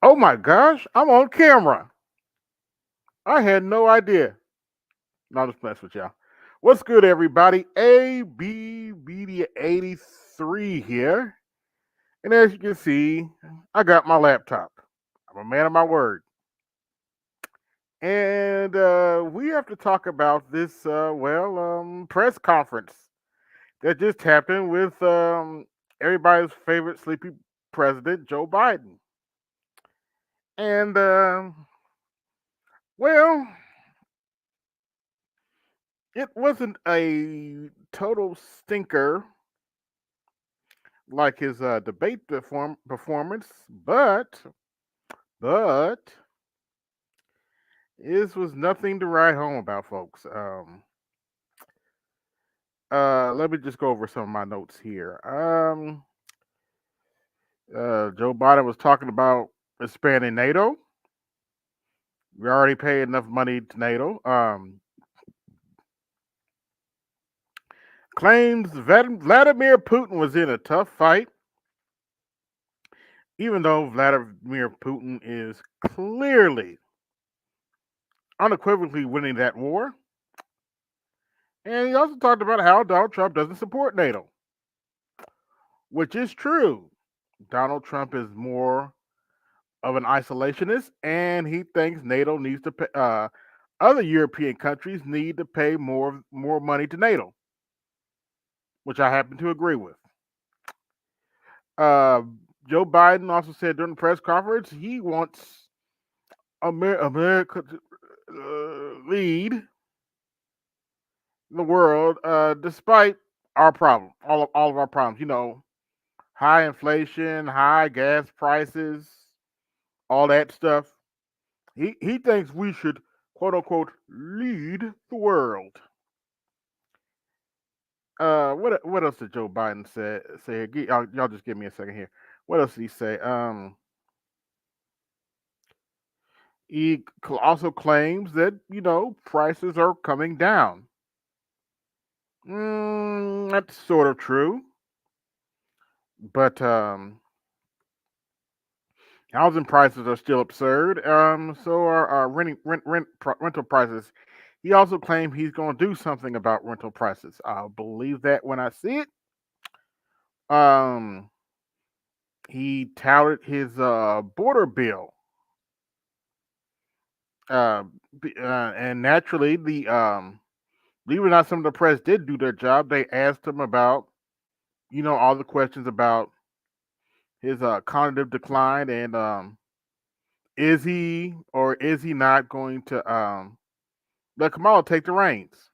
Oh my gosh, I'm on camera. I had no idea. Not just mess with y'all. What's good, everybody? AB Media 83 here. And as you can see, I got my laptop. I'm a man of my word. And we have to talk about this, press conference that just happened with everybody's favorite sleepy president, Joe Biden. And, well, it wasn't a total stinker like his debate performance, but this was nothing to write home about, folks. Let me just go over some of my notes here. Joe Biden was talking about expanding NATO. We already pay enough money to NATO. Claims Vladimir Putin was in a tough fight, even though Vladimir Putin is clearly, unequivocally winning that war. And he also talked about how Donald Trump doesn't support NATO, which is true. Donald Trump is more of an isolationist, and he thinks NATO needs to pay. Other European countries need to pay more money to NATO, which I happen to agree with. Uh, Joe Biden also said during the press conference he wants America to lead the world, despite our problem, all of our problems. High inflation, high gas prices, all that stuff. He thinks we should quote unquote lead the world. What else did Joe Biden say? Y'all just give me a second here. What else did he say? He also claims that prices are coming down. That's sort of true, but housing prices are still absurd. So are rental prices. He also claimed he's going to do something about rental prices. I'll believe that when I see it. Um, he touted his border bill, uh, and naturally, the believe it or not, some of the press did do their job. They asked him about all the questions about his cognitive decline and is he or is he not going to let Kamala take the reins?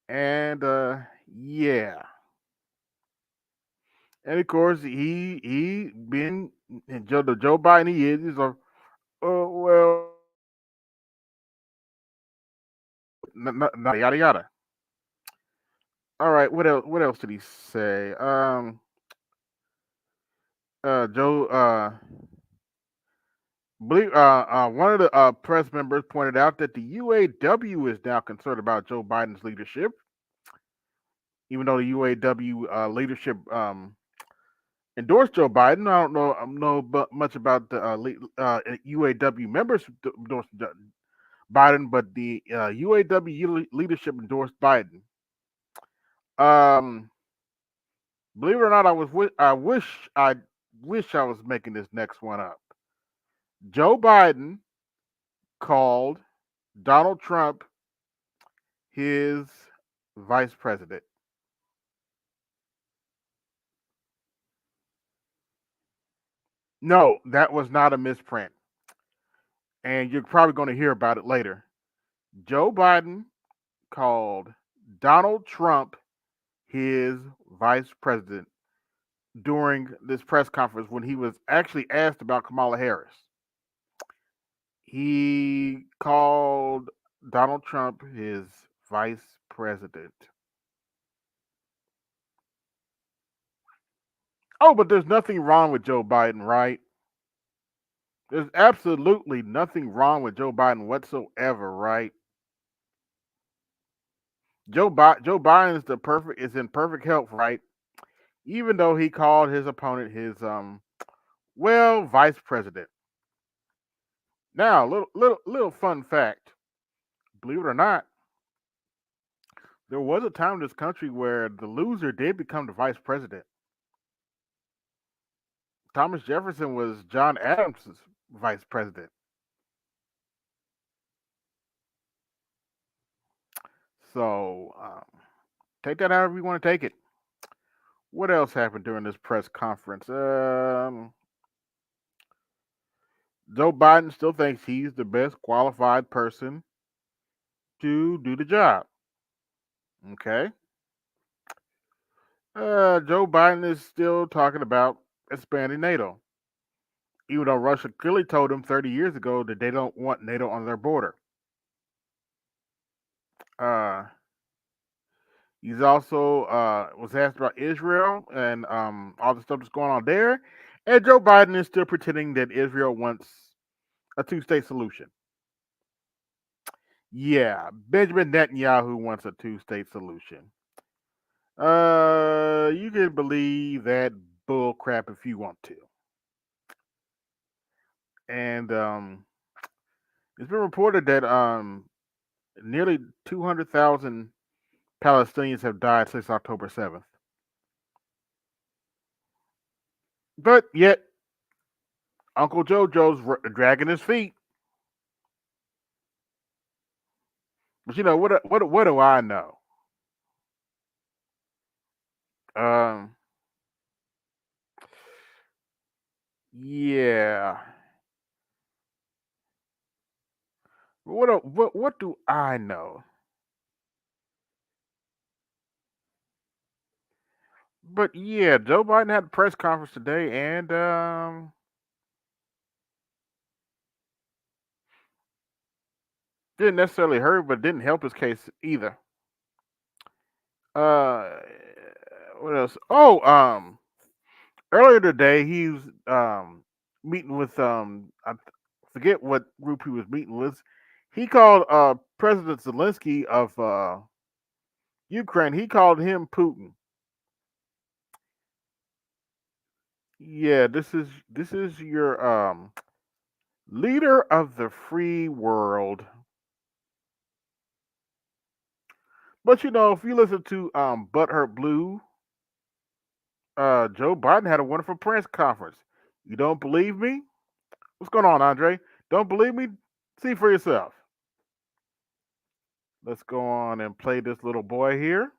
And yeah, and of course he been Joe Biden he's a well yada yada. All right, what else did he say? Joe believe one of the press members pointed out that the UAW is now concerned about Joe Biden's leadership, even though the UAW leadership endorsed Joe Biden. I don't know much about the UAW members endorsed Biden, but the UAW leadership endorsed Biden. Um, believe it or not, I wish I was making this next one up. Joe Biden called Donald Trump his vice president. No, that was not a misprint, and you're probably going to hear about it later. Joe Biden called Donald Trump his vice president during this press conference when he was actually asked about Kamala Harris. He called Donald Trump his vice president. Oh, but there's nothing wrong with Joe Biden, right? There's absolutely nothing wrong with Joe Biden whatsoever, right? Joe Biden is in perfect health, right? Even though he called his opponent his Well, vice president. Now, little fun fact. Believe it or not, there was a time in this country where the loser did become the vice president. Thomas Jefferson was John Adams' vice president. So take that however you want to take it. What else happened during this press conference? Joe Biden still thinks he's the best qualified person to do the job. Okay. Joe Biden is still talking about expanding NATO, even though Russia clearly told him 30 years ago that they don't want NATO on their border. Uh, he's also was asked about Israel and all the stuff that's going on there, and Joe Biden is still pretending that Israel wants a two-state solution. Yeah, Benjamin Netanyahu wants a two-state solution. You can believe that bull crap if you want to. And it's been reported that nearly 200,000 Palestinians have died since October 7th. But yet, Uncle JoJo's dragging his feet. But you know what do I know? Um, yeah. What do I know? But yeah, Joe Biden had a press conference today, and didn't necessarily hurt, but didn't help his case either. Uh, what else? Oh, earlier today he was meeting with I forget what group he was meeting with. He called President Zelensky of Ukraine. He called him Putin. Yeah, this is your leader of the free world. But you know, if you listen to Butthurt Blue, Joe Biden had a wonderful press conference. You don't believe me? What's going on, Andre? Don't believe me? See for yourself. Let's go on and play this little boy here.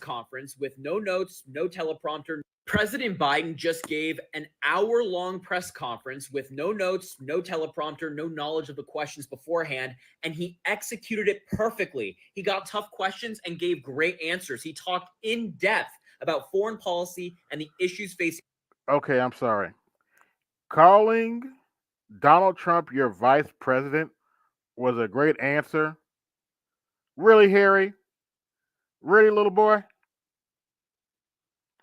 Conference with no notes, no teleprompter. President Biden just gave an hour-long press conference with no notes, no teleprompter, no knowledge of the questions beforehand, and he executed it perfectly. He got tough questions and gave great answers. He talked in depth about foreign policy and the issues facing. Okay, I'm sorry. Calling Donald Trump your vice president was a great answer. Really, Harry? Really, little boy?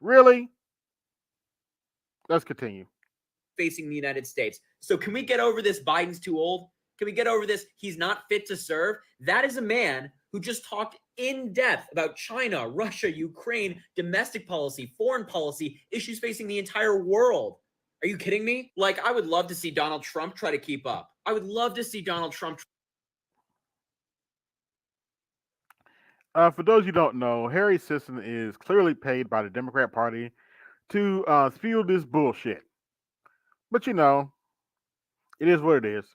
Really? Let's continue. Facing the United States. So can we get over this? Biden's too old. Can we get over this? He's not fit to serve. That is a man who just talked in depth about China, Russia, Ukraine, domestic policy, foreign policy, issues facing the entire world. Are you kidding me? Like, I would love to see Donald Trump try to keep up. I would love to see Donald Trump. For those you don't know, Harry Sisson is clearly paid by the Democrat Party to spew this bullshit. But you know, it is what it is.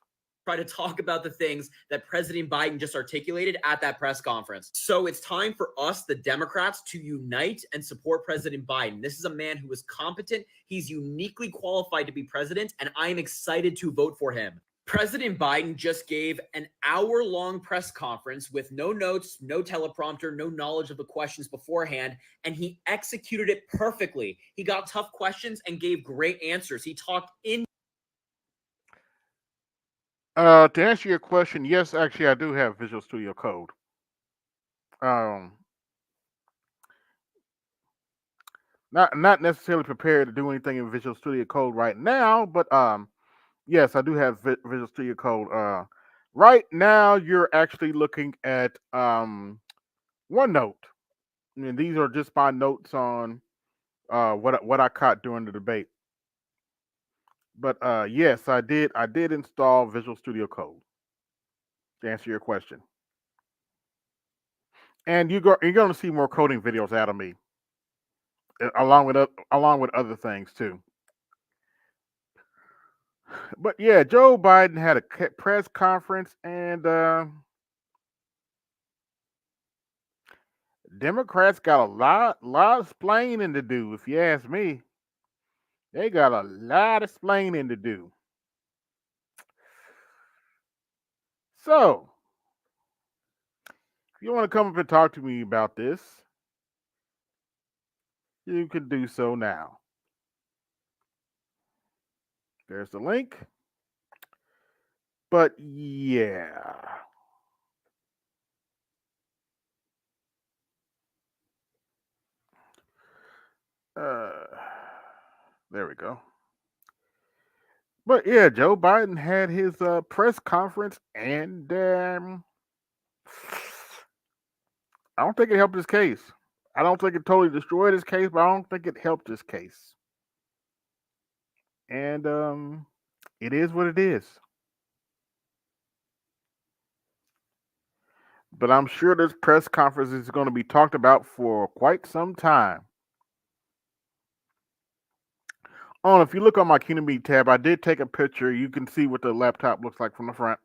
Try to talk about the things that President Biden just articulated at that press conference. So it's time for us, the Democrats, to unite and support President Biden. This is a man who is competent. He's uniquely qualified to be president, and I am excited to vote for him. President Biden just gave an hour-long press conference with no notes, no teleprompter, no knowledge of the questions beforehand, and he executed it perfectly. He got tough questions and gave great answers. He talked in. To answer your question, yes, actually, I do have Visual Studio Code. Um, not necessarily prepared to do anything in Visual Studio Code right now, but yes, I do have Visual Studio Code. Right now, you're actually looking at OneNote. I mean, these are just my notes on what I caught during the debate. But yes, I did install Visual Studio Code to answer your question. And you're going to see more coding videos out of me, along with other things too. But yeah, Joe Biden had a press conference, and Democrats got a lot of explaining to do. If you ask me, they got a lot of explaining to do. So, if you want to come up and talk to me about this, you can do so now. There's the link. But yeah, uh, there we go. But yeah, Joe Biden had his press conference, and I don't think it helped his case. I don't think it totally destroyed his case, but I don't think it helped his case. And it is what it is. But I'm sure this press conference is going to be talked about for quite some time. Oh, if you look on my Kingdom Meet tab, I did take a picture. You can see what the laptop looks like from the front.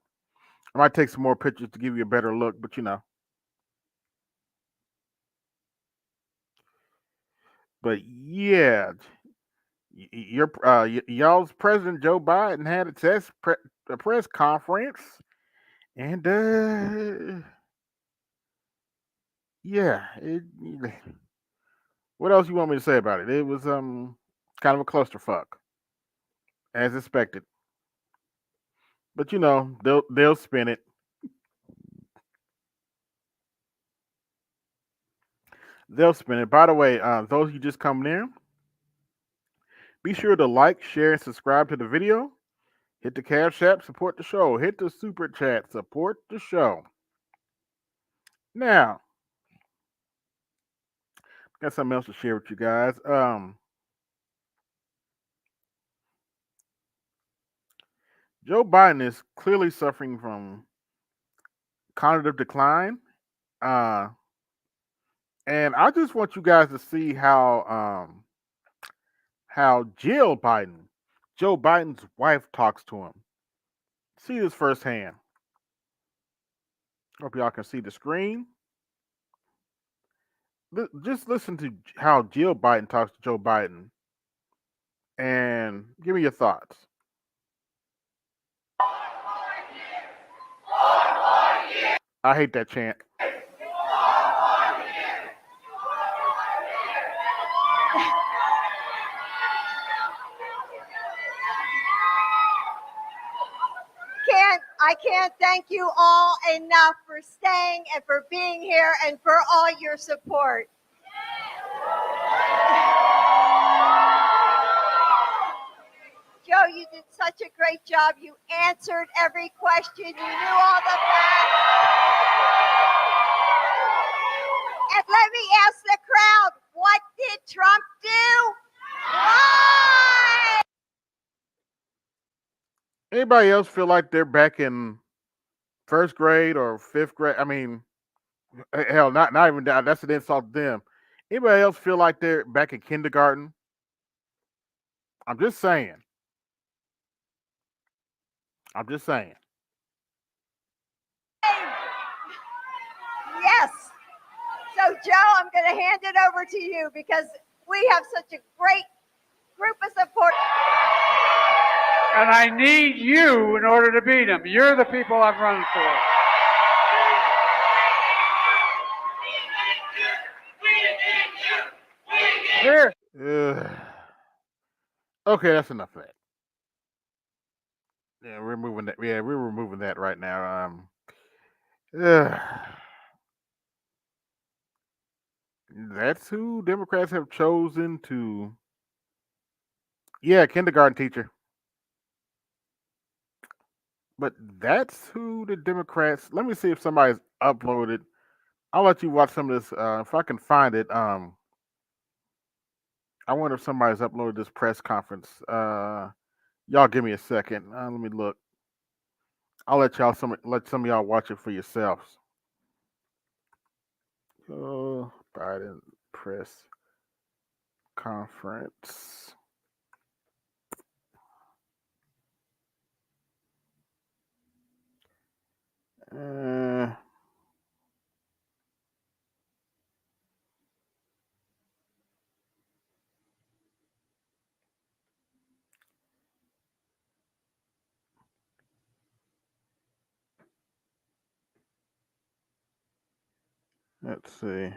I might take some more pictures to give you a better look, but you know. But yeah, y'all's President Joe Biden had a press conference, and yeah, what else you want me to say about it? It was kind of a clusterfuck, as expected. But you know, they'll spin it. They'll spin it. By the way, those of you just coming in, be sure to like, share, and subscribe to the video. Hit the Cash App, support the show. Hit the Super Chat, support the show. Now, got something else to share with you guys. Joe Biden is clearly suffering from cognitive decline. Uh, and I just want you guys to see how Jill Biden, Joe Biden's wife, talks to him. See this firsthand. Hope y'all can see the screen. Just listen to how Jill Biden talks to Joe Biden, and give me your thoughts. I hate that chant. I can't thank you all enough for staying and for being here and for all your support. Joe, you did such a great job. You answered every question. You knew all the facts. And let me ask the crowd, what did Trump do? Why? Anybody else feel like they're back in first grade or fifth grade? I mean, hell, not even that. That's an insult to them. Anybody else feel like they're back in kindergarten? I'm just saying. I'm just saying. Yes. So, Joe, I'm going to hand it over to you because we have such a great group of supporters. And I need you in order to beat him. You're the people I'm running for. Here. Okay, that's enough of that. Yeah, we're moving that. Yeah, we're removing that right now. Uh, that's who Democrats have chosen to. Yeah, kindergarten teacher. But that's who the Democrats. Let me see if somebody's uploaded. I'll let you watch some of this if I can find it. I wonder if somebody's uploaded this press conference. Y'all give me a second. Let me look. I'll let some of y'all watch it for yourselves. Biden press conference. Uh, let's see.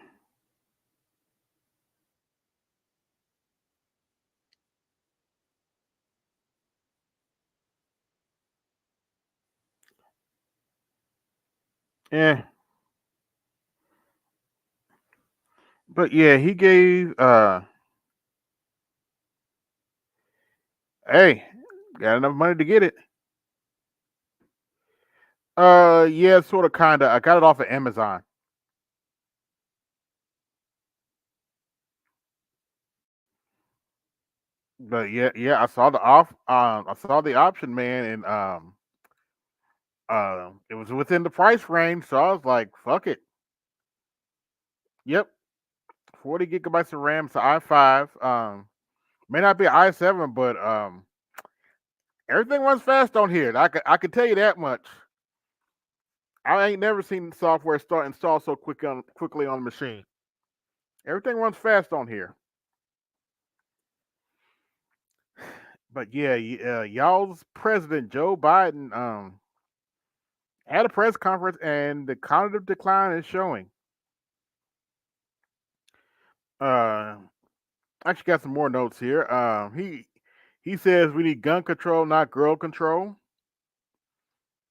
Yeah, but yeah, he gave. Hey, got enough money to get it. Yeah, sort of, kind of. I got it off of Amazon. But yeah, I saw the off. I saw the option, man, and it was within the price range, so I was like, fuck it. Yep, 40 gigabytes of RAM, so i5. May not be i7, but everything runs fast on here. I can tell you that much. I ain't never seen software start install so quickly on the machine. Everything runs fast on here. But yeah, y'all's president Joe Biden had a press conference, and the cognitive decline is showing. Uh, Actually got some more notes here. He says we need gun control, not girl control.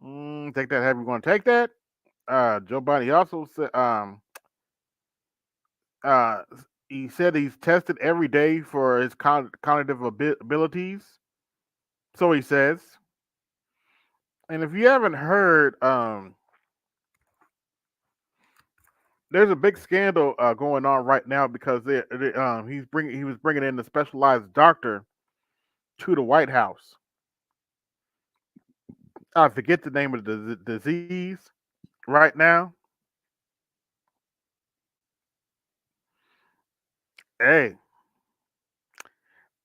Take that. Have you going to take that? Joe Biden. He also said uh, he said he's tested every day for his cognitive abilities. So he says. And if you haven't heard, there's a big scandal going on right now because he was bringing in a specialized doctor to the White House. I forget the name of the disease right now. Hey,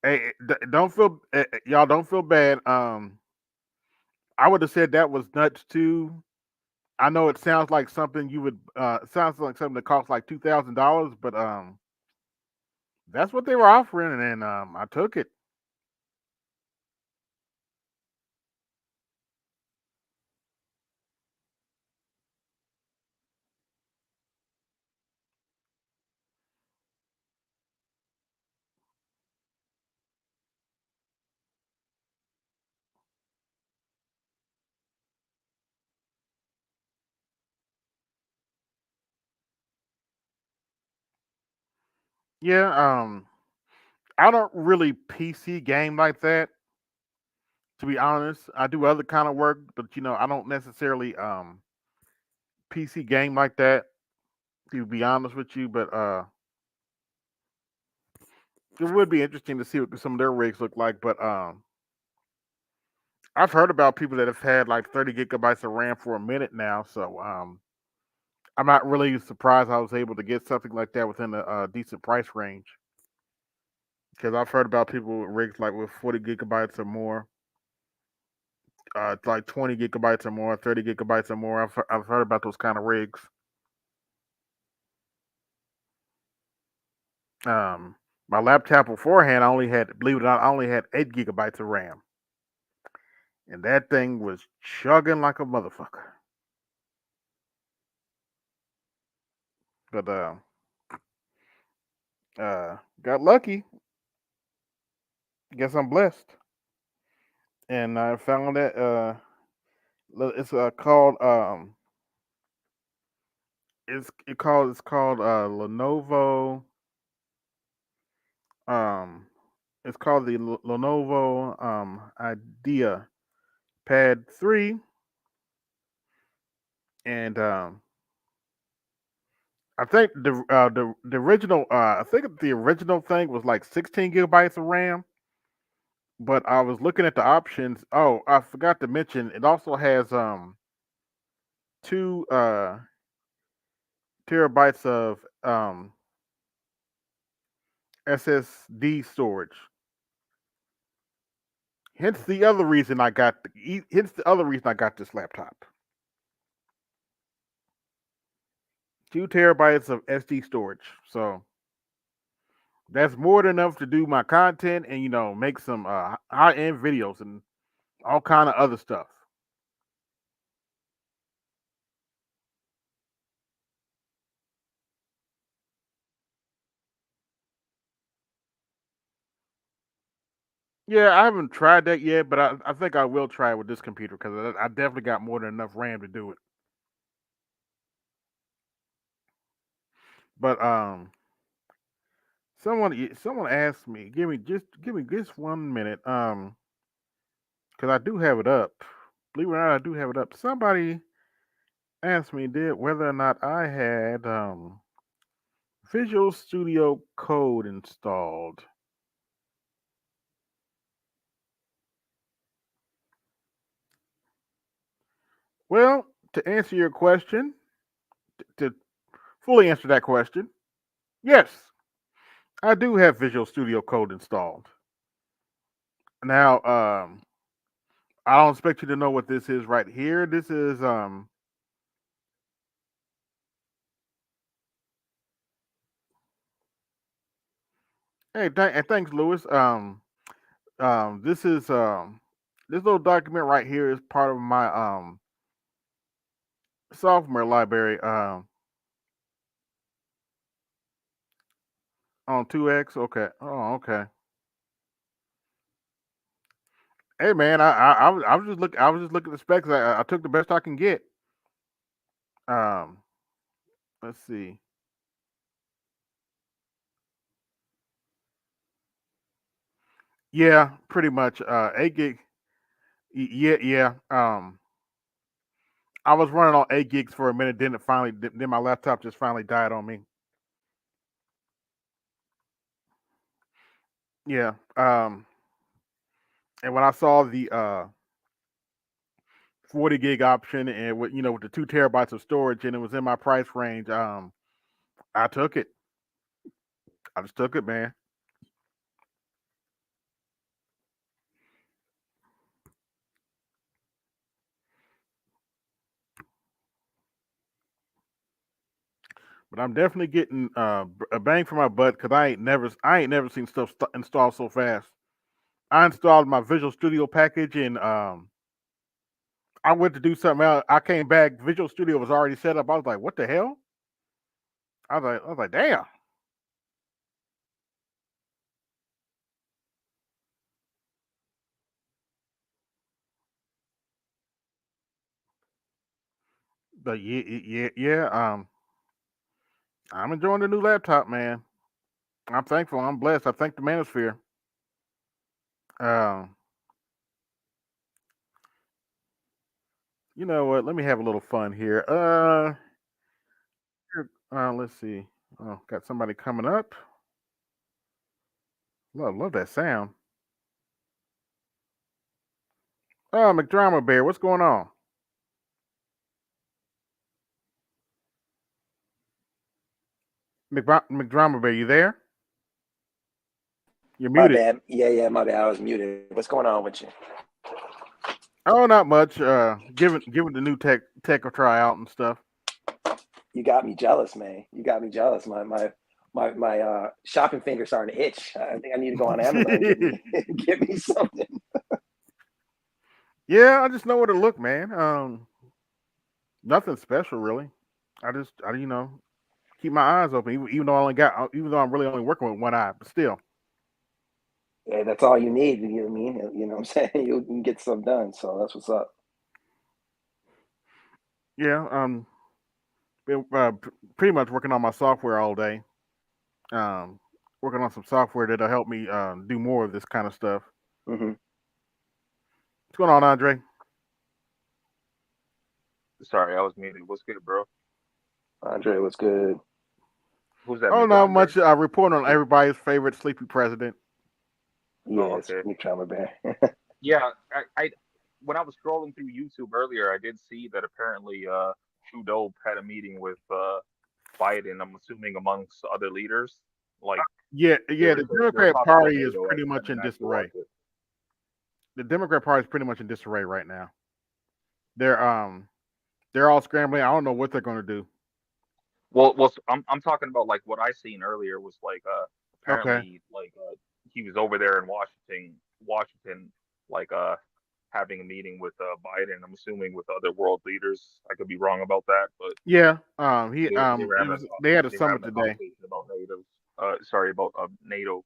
hey, don't feel y'all don't feel bad. I would have said that was nuts too. I know it sounds like something you would sounds like something that costs like $2,000, but that's what they were offering, and I took it. Yeah, I don't really PC game like that. To be honest, I do other kind of work, but I don't necessarily PC game like that. To be honest with you, but it would be interesting to see what some of their rigs look like. But I've heard about people that have had like 30 gigabytes of RAM for a minute now, so I'm not really surprised I was able to get something like that within a decent price range. Because I've heard about people with rigs like with 40 gigabytes or more, like 20 gigabytes or more, 30 gigabytes or more. I've heard about those kind of rigs. Um, my laptop beforehand, I only had, believe it or not, I only had 8 gigabytes of RAM, and that thing was chugging like a motherfucker. But got lucky. Guess I'm blessed, and I found that it's called it's called Lenovo. Um, it's called the Lenovo Idea Pad 3, and I think the original I think the original thing was like 16 gigabytes of RAM, but I was looking at the options. Oh, I forgot to mention it also has 2 terabytes of SSD storage. Hence the other reason I got this laptop. 2 terabytes of SD storage. So that's more than enough to do my content and make some high end videos and all kind of other stuff. Yeah, I haven't tried that yet, but I think I will try it with this computer because I definitely got more than enough RAM to do it. But someone asked me, give me just 1 minute, because I do have it up. Believe it or not, I do have it up. Somebody asked me did whether or not I had Visual Studio Code installed. Well, to answer your question, to fully answer that question, yes, I do have Visual Studio Code installed. Now, I don't expect you to know what this is right here. This is and thanks, Lewis. This is this little document right here is part of my software library on 2X. Okay. Oh, okay. Hey man, I was just looking at the specs. I took the best I can get. Um, let's see. Yeah, pretty much. 8 gig. Yeah, yeah. I was running on 8 gigs for a minute. Then my laptop just finally died on me. Yeah. And when I saw the 40 gig option and with the 2 terabytes of storage and it was in my price range, I took it. I just took it, man. But I'm definitely getting a bang for my butt because I ain't never seen stuff installed so fast. I installed my Visual Studio package and I went to do something else. I came back, Visual Studio was already set up. I was like, what the hell? I was like, damn. But yeah. I'm enjoying the new laptop, man. I'm thankful. I'm blessed. I thank the Manosphere. Um, you know what? Let me have a little fun here. Let's see. Oh, got somebody coming up. Love that sound. Oh, McDrama Bear, what's going on? McDrama Bear, you there? You're My muted. bad. Yeah, my bad. I was muted. What's going on with you? Oh, not much. Giving the new tech a try out and stuff. You got me jealous, man. You got me jealous. My shopping finger starting to itch. I think I need to go on Amazon and get me get me something. Yeah, I just know where to look, man. Nothing special really. I keep my eyes open, even though I'm really only working with one eye, but still. Yeah, that's all you need. You know what I mean? You know what I'm saying? You can get stuff done. So that's what's up. Yeah, been pretty much working on my software all day. Um, Working on some software that'll help me do more of this kind of stuff. Hmm. What's going on, Andre? Sorry, I was muted. What's good, bro? Andre, what's good? Who's that? I don't know McDonald? much. Report on everybody's favorite sleepy president. Oh, Yes, okay. Nick Drama Bear. Yeah, I when I was scrolling through YouTube earlier, I did see that apparently Trudeau had a meeting with Biden. I'm assuming amongst other leaders. Like Yeah, they yeah. were The they were Democrat talking about Party is NATO. I pretty much didn't in actually watch disarray. it. The Democrat Party is pretty much in disarray right now. They're all scrambling. I don't know what they're going to do. Well, I'm talking about like what I seen earlier was like Okay. apparently like he was over there in Washington like having a meeting with Biden. I'm assuming with other world leaders. I could be wrong about that, but Yeah. they were having They had a they were summit having a today. conversation about NATO. Sorry about NATO.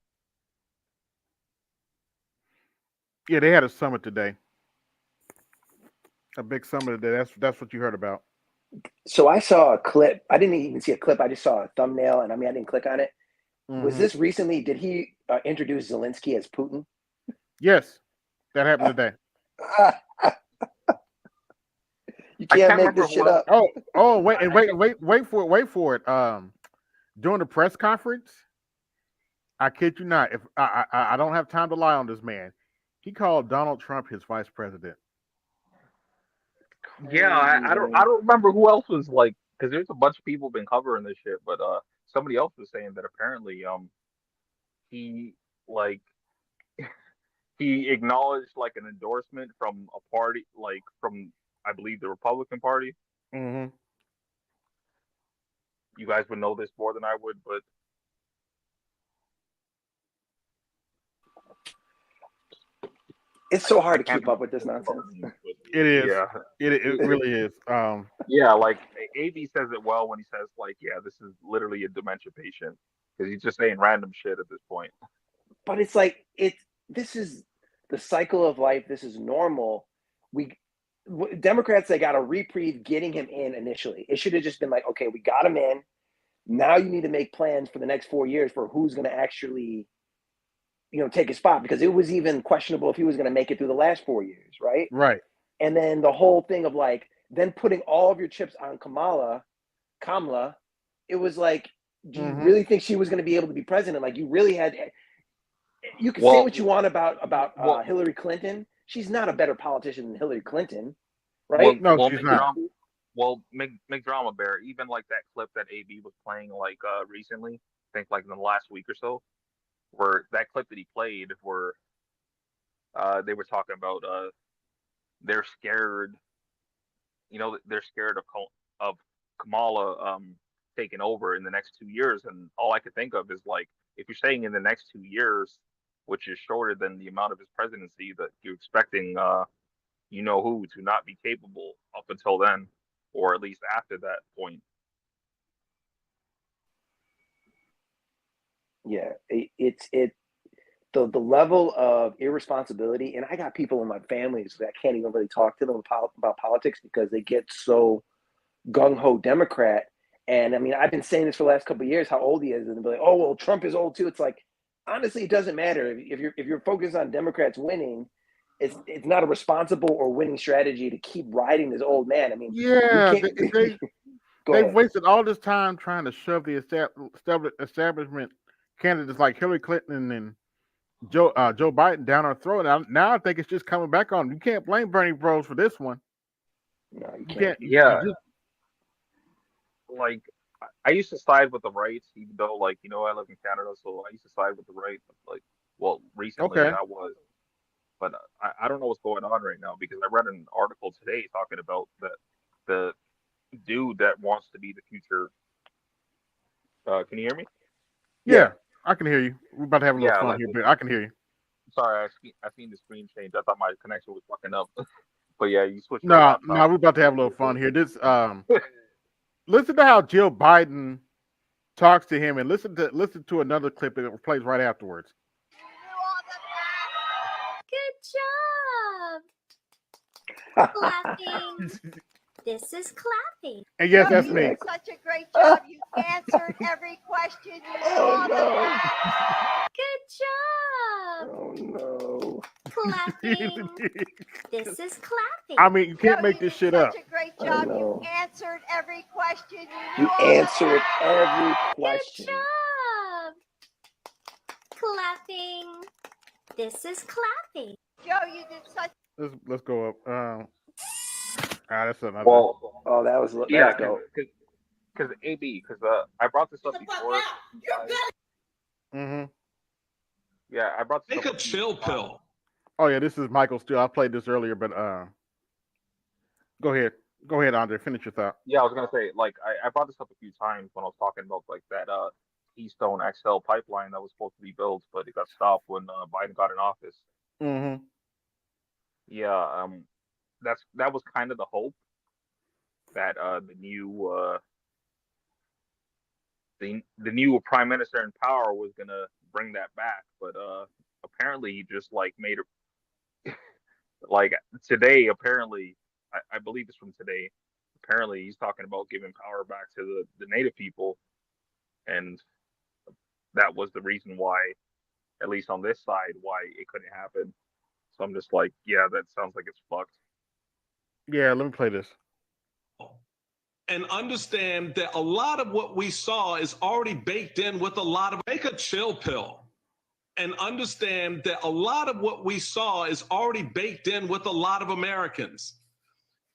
Yeah, they had a summit today. A big summit today. That's what you heard about. So I saw a clip. I didn't even see a clip. I just saw a thumbnail, and I mean, I didn't click on it. Was Hmm. this recently? Did he introduce Zelensky as Putin? Yes, that happened today. You I can't can't make remember this who shit else. up. Oh, wait, and wait for it. During the press conference, I kid you not. If I don't have time to lie on this man, he called Donald Trump his vice president. Yeah, I don't remember who else was like because there's a bunch of people been covering this shit, but somebody else was saying that apparently he like he acknowledged like an endorsement from a party like from I believe the Republican Party. Hmm. You guys would know this more than I would, but It's so I hard to can't keep up remember with this what nonsense. it means, but It is. yeah. It really is. Yeah, like AB says it well when he says like, yeah, this is literally a dementia patient because he's just saying random shit at this point. But it's like this is the cycle of life. This is normal. Democrats, they got a reprieve getting him in initially. It should have just been like, okay, we got him in. Now you need to make plans for the next 4 years for who's going to actually, take his spot, because it was even questionable if he was going to make it through the last 4 years, right? right. And then the whole thing of like then putting all of your chips on Kamala, it was like, do you Hmm. really think she was going to be able to be president? Like you really had. You can say Well, what you want about well, Hillary Clinton. She's not a better politician than Hillary Clinton, right? No, she's not. McDrama Bear, even like that clip that AB was playing like recently, I think like in the last week or so, where that clip that he played where they were talking about they're scared, they're scared of Kamala taking over in the next 2 years, and all I could think of is like if you're saying in the next 2 years, which is shorter than the amount of his presidency, that you're expecting who to not be capable up until then, or at least after that point. Yeah, the level of irresponsibility, and I got people in my families that I can't even really talk to them about politics because they get so gung ho Democrat. And I mean, I've been saying this for the last couple of years how old he is, and they're like, "Oh well, Trump is old too." It's like, honestly, it doesn't matter if you're focused on Democrats winning. It's not a responsible or winning strategy to keep riding this old man. I mean, we Yeah, can't. Go they've ahead. wasted all this time trying to shove the establishment candidates like Hillary Clinton and Joe Biden down our throat. Now I think it's just coming back on. You can't blame Bernie Bros for this one. No, you You can't. can't. You Yeah, just like I used to side with the right, even though like I live in Canada, so I used to side with the right. But, like, well, recently okay. I was, but I don't know what's going on right now because I read an article today talking about the dude that wants to be the future. Can you hear me? Yeah, I can hear you. We're about to have a little Yeah, fun like here, but I can hear you. sorry, I seen the screen change. I thought my connection was fucking up. But yeah, you switch your No, laptop. we're about to have a little fun here. Listen to how Jill Biden talks to him, and listen to another clip that plays right afterwards. Good job. Clapping. This is clapping. And yes, No, that's you me. did such a great job. You answered every question. You knew all the Oh facts. Good job. no! Oh no! Clapping. This is clapping. I mean, you Joe, can't make you this did shit up. such a great I job. You know. answered every question. You You knew all the answered every Good question. job. Clapping. This is clapping. Joe, you did such. Let's go up. That's another. Well, Oh, that yeah, was dope. because AB, because I brought this up before. Mm-hmm. Yeah, I brought this Take up a a few chill times. pill. Oh yeah, this is Michael Steele. I played this earlier, but go ahead. Go ahead, Andre. Finish your thought. Yeah, I was gonna say, like, I brought this up a few times when I was talking about like that Keystone XL pipeline that was supposed to be built, but it got stopped when Biden got in office. Mm-hmm. Yeah, that was kind of the hope that the new prime minister in power was gonna bring that back, but apparently he just like made it like today. Apparently, I believe it's from today. Apparently, he's talking about giving power back to the native people, and that was the reason why, at least on this side, why it couldn't happen. So I'm just like, yeah, that sounds like it's fucked. Yeah, let me play this. And understand that a lot of what we saw is already baked in with a lot of. Take a chill pill. And understand that a lot of what we saw is already baked in with a lot of Americans.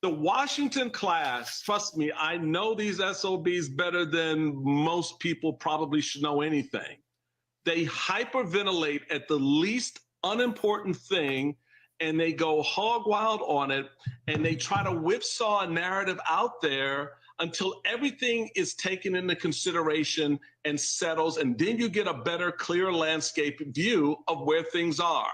The Washington class, trust me, I know these SOBs better than most people probably should know anything. They hyperventilate at the least unimportant thing and they go hog wild on it and they try to whipsaw a narrative out there until everything is taken into consideration and settles, and then you get a better, clear landscape view of where things are.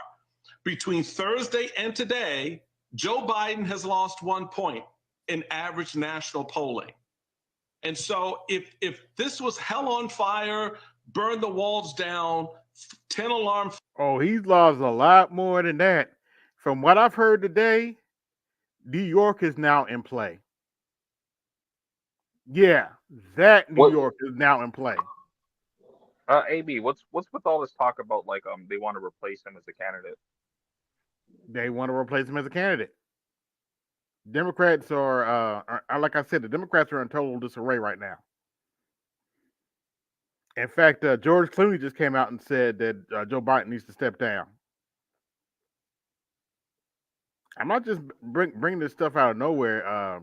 Between Thursday and today, Joe Biden has lost 1 point in average national polling. And so if this was hell on fire, burn the walls down, 10 alarm. Oh, he's lost a lot more than that. From what I've heard today, New York is now in play. Yeah, that New What York is now in play. AB, what's with all this talk about like they want to replace him as a candidate? They want to replace him as a candidate. Democrats are like I said, the Democrats are in total disarray right now. In fact, George Clooney just came out and said that Joe Biden needs to step down. I'm not just bringing this stuff out of nowhere.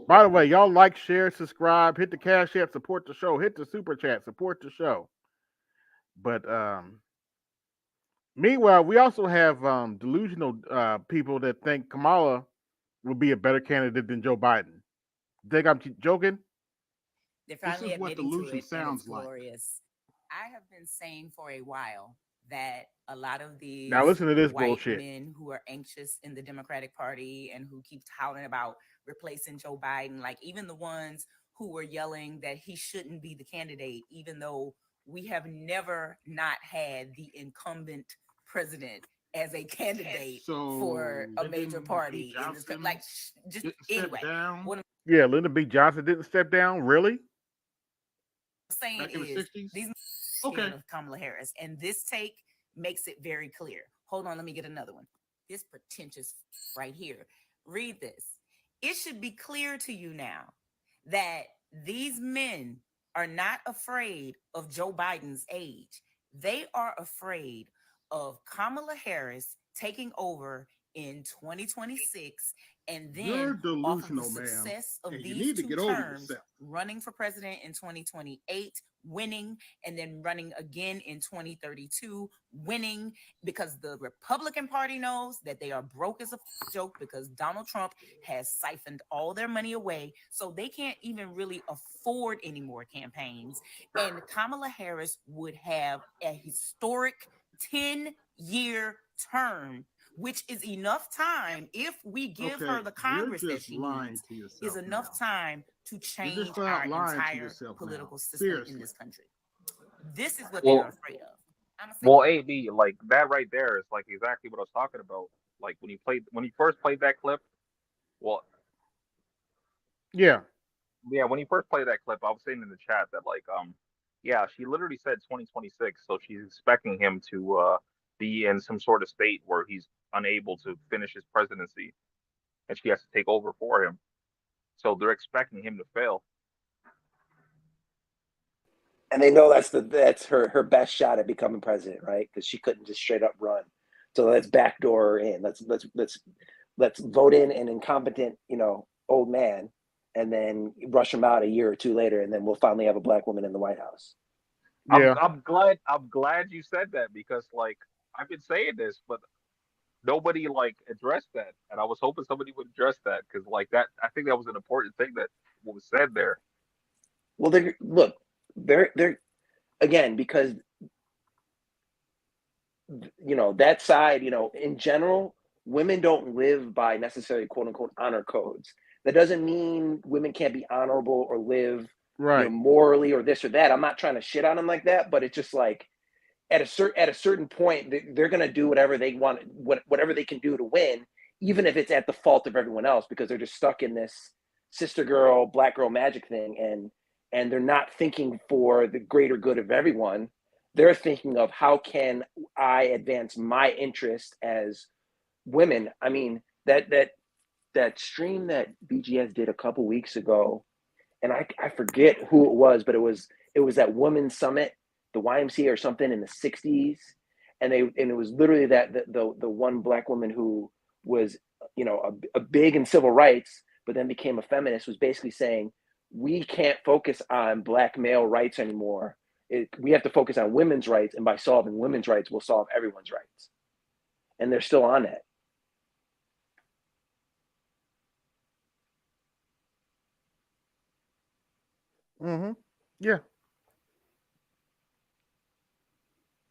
By the way, y'all like, share, subscribe, hit the Cash App, support the show, hit the Super Chat, support the show. But meanwhile, we also have delusional people that think Kamala would be a better candidate than Joe Biden. Think I'm joking? They're This finally is what admitting to delusion it, and it's sounds like. glorious. I have been saying for a while that a lot of these Now listen to this white bullshit. men who are anxious in the Democratic Party and who keep hollering about replacing Joe Biden, like even the ones who were yelling that he shouldn't be the candidate, even though we have never not had the incumbent president as a candidate for a major party in this country. Like, just anyway, what I'm Yeah, Lyndon B. Johnson didn't step down. Really? saying Back in the is 60s? these Okay. of Kamala Harris, and this take makes it very clear. Hold on, let me get another one. This pretentious right here. Read this. It should be clear to you now that these men are not afraid of Joe Biden's age. They are afraid of Kamala Harris taking over in 2026 and You're then off of the delusional, ma'am. success of And you these need to two get over terms, yourself. running for president in 2028, winning, and then running again in 2032, winning, because the Republican Party knows that they are broke as a joke because Donald Trump has siphoned all their money away. So they can't even really afford any more campaigns. And Kamala Harris would have a historic 10-year term, which is enough time, if we give Okay, her the Congress you're that just she lying needs, to yourself is enough now. time to You're change just flat our out lying to entire yourself political now. system Seriously. in this country. This is what they are Well, afraid of. I'm gonna say well, AB, like that right there is like exactly what I was talking about. Like when he first played that clip. Well, Yeah. yeah, when he first played that clip, I was saying in the chat that like yeah, she literally said 2026, so she's expecting him to be in some sort of state where he's unable to finish his presidency, and she has to take over for him. So they're expecting him to fail. And they know that's her best shot at becoming president, right? Because she couldn't just straight up run. So let's backdoor her in. Let's vote in an incompetent, old man, and then rush him out a year or two later, and then we'll finally have a black woman in the White House. Yeah. I'm glad you said that, because like I've been saying this, but nobody like addressed that, and I was hoping somebody would address that, because like that, I think that was an important thing that was said there. Well, they're again, because that side, in general, women don't live by necessarily quote unquote honor codes. That doesn't mean women can't be honorable or live Right. morally or this or that. I'm not trying to shit on them like that, but it's just like at a certain point, they're going to do whatever they want, whatever they can do to win, even if it's at the fault of everyone else, because they're just stuck in this sister girl, black girl magic thing, and they're not thinking for the greater good of everyone. They're thinking of how can I advance my interest as women. I mean, that stream that BGS did a couple weeks ago, and I forget who it was, but it was that women's summit, the YMCA or something in the 60s, and it was literally that the one black woman who was a big in civil rights, but then became a feminist, was basically saying we can't focus on black male rights anymore. We have to focus on women's rights, and by solving women's rights, we'll solve everyone's rights. And they're still on that. Yeah.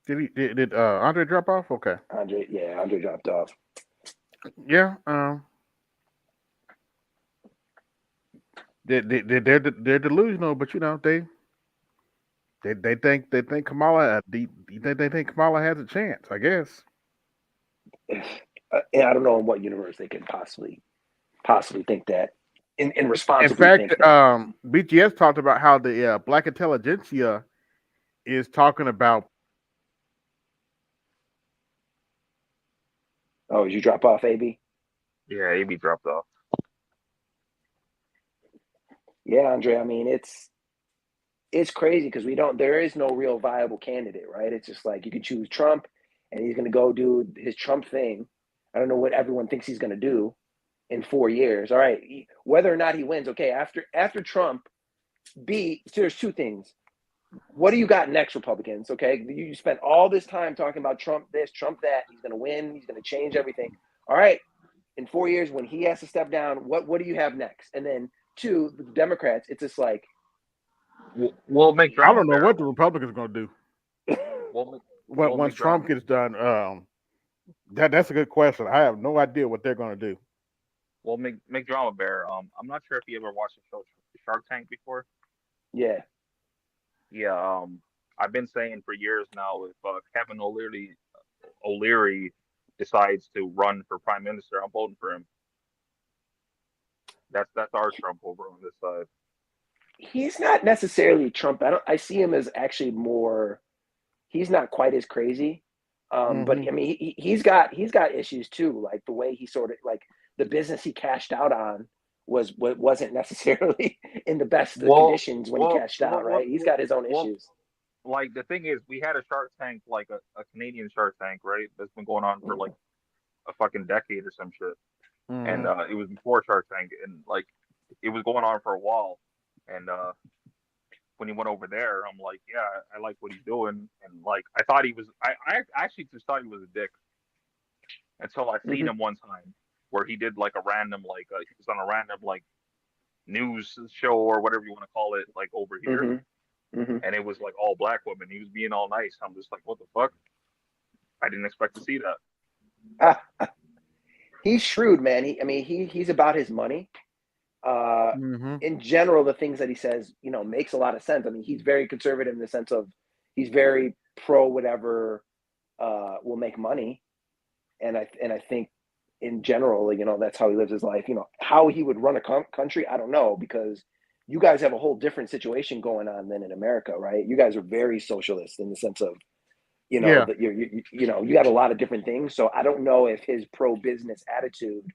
Did Andre drop off? Okay. Andre dropped off. Yeah. They're delusional, but they think Kamala. They think Kamala has a chance. I guess. And I don't know in what universe they could possibly think that, and In responsibly fact, think that. BGS talked about how the black intelligentsia is talking about. Oh, did you drop off, AB? Yeah, AB dropped off. Yeah, Andre. I mean, it's crazy because there is no real viable candidate, right? It's just like you can choose Trump, and he's going to go do his Trump thing. I don't know what everyone thinks he's going to do in 4 years. All right, whether or not he wins, okay. After Trump, there's two things. What do you got next, Republicans? Okay, you spent all this time talking about Trump this, Trump that. He's going to win. He's going to change everything. All right, in 4 years when he has to step down, what do you have next? And then two, the Democrats. It's just like, We'll make I drama don't know bear. what the Republicans are going to do once Trump gets done. That's a good question. I have no idea what they're going to do. We'll make drama bear. I'm not sure if you ever watched the show Shark Tank before. yeah. Yeah. I've been saying for years now, if Kevin O'Leary decides to run for prime minister, I'm voting for him. That's our Trump over on this side. He's not necessarily Trump. I see him as actually more. He's not quite as crazy, but I mean, he's got issues too. Like the way he sort of like the business he cashed out on wasn't necessarily in the best conditions when he cashed out. Right? He's got his own issues. Like the thing is, we had a Shark Tank, like a Canadian Shark Tank, right? That's been going on for like a fucking decade or some shit. And it was before Shark Tank, and like it was going on for a while. And when he went over there, I'm like, yeah, I like what he's doing, and like I thought he was, I actually just thought he was a dick until I seen him one time where he did like a random he was on a random like news show or whatever you want to call it, like over here, and it was like all black women. He was being all nice. I'm just like, what the fuck? I didn't expect to see that. He's shrewd, man. He's about his money. In general, the things that he says, makes a lot of sense. I mean, he's very conservative in the sense of he's very pro whatever will make money, and I think in general, that's how he lives his life. How he would run a country, I don't know, because you guys have a whole different situation going on than in America, right? You guys are very socialist in the sense of you know, Yeah. that you know, you got a lot of different things. So I don't know if his pro-business attitude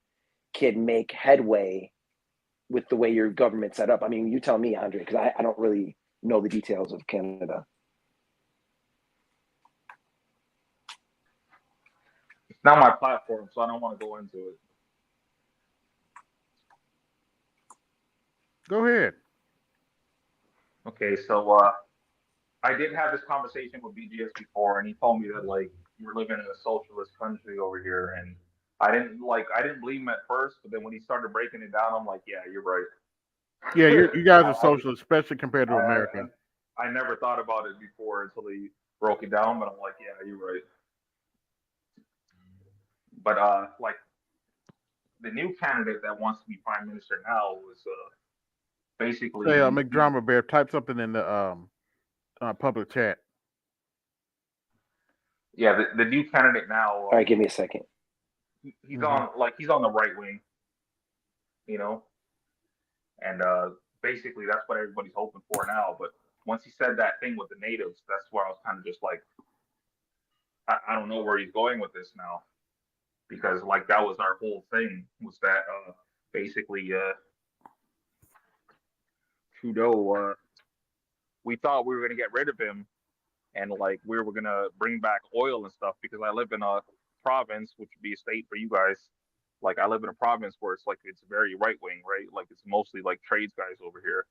can make headway with the way your government's set up. I mean, you tell me, Andre, because I don't really know the details of Canada. It's not my platform, so I don't want to go into it. Go ahead. Okay, so I did have this conversation with BGS before, and he told me that like you're living in a socialist country over here, and I didn't believe him at first, but then when he started breaking it down, I'm like, yeah, you're right. Yeah, you guys are I, socialists, especially compared to I, America. I never thought about it before until he broke it down, but I'm like, yeah, you're right. But like the new candidate that wants to be prime minister now was basically Say, McDrama Bear, type something in the public chat. yeah, the new candidate now. All right, give me a second. He's on he's on the right wing, you know, and basically that's what everybody's hoping for now. But once he said that thing with the natives, that's where I was kind of just like, I don't know where he's going with this now, because like that was our whole thing, was that basically Trudeau, we thought we were gonna get rid of him, and like we were gonna bring back oil and stuff, because I live in a province, which would be a state for you guys. Like I live in a province where it's very right wing, right? Like it's mostly like trades guys over here,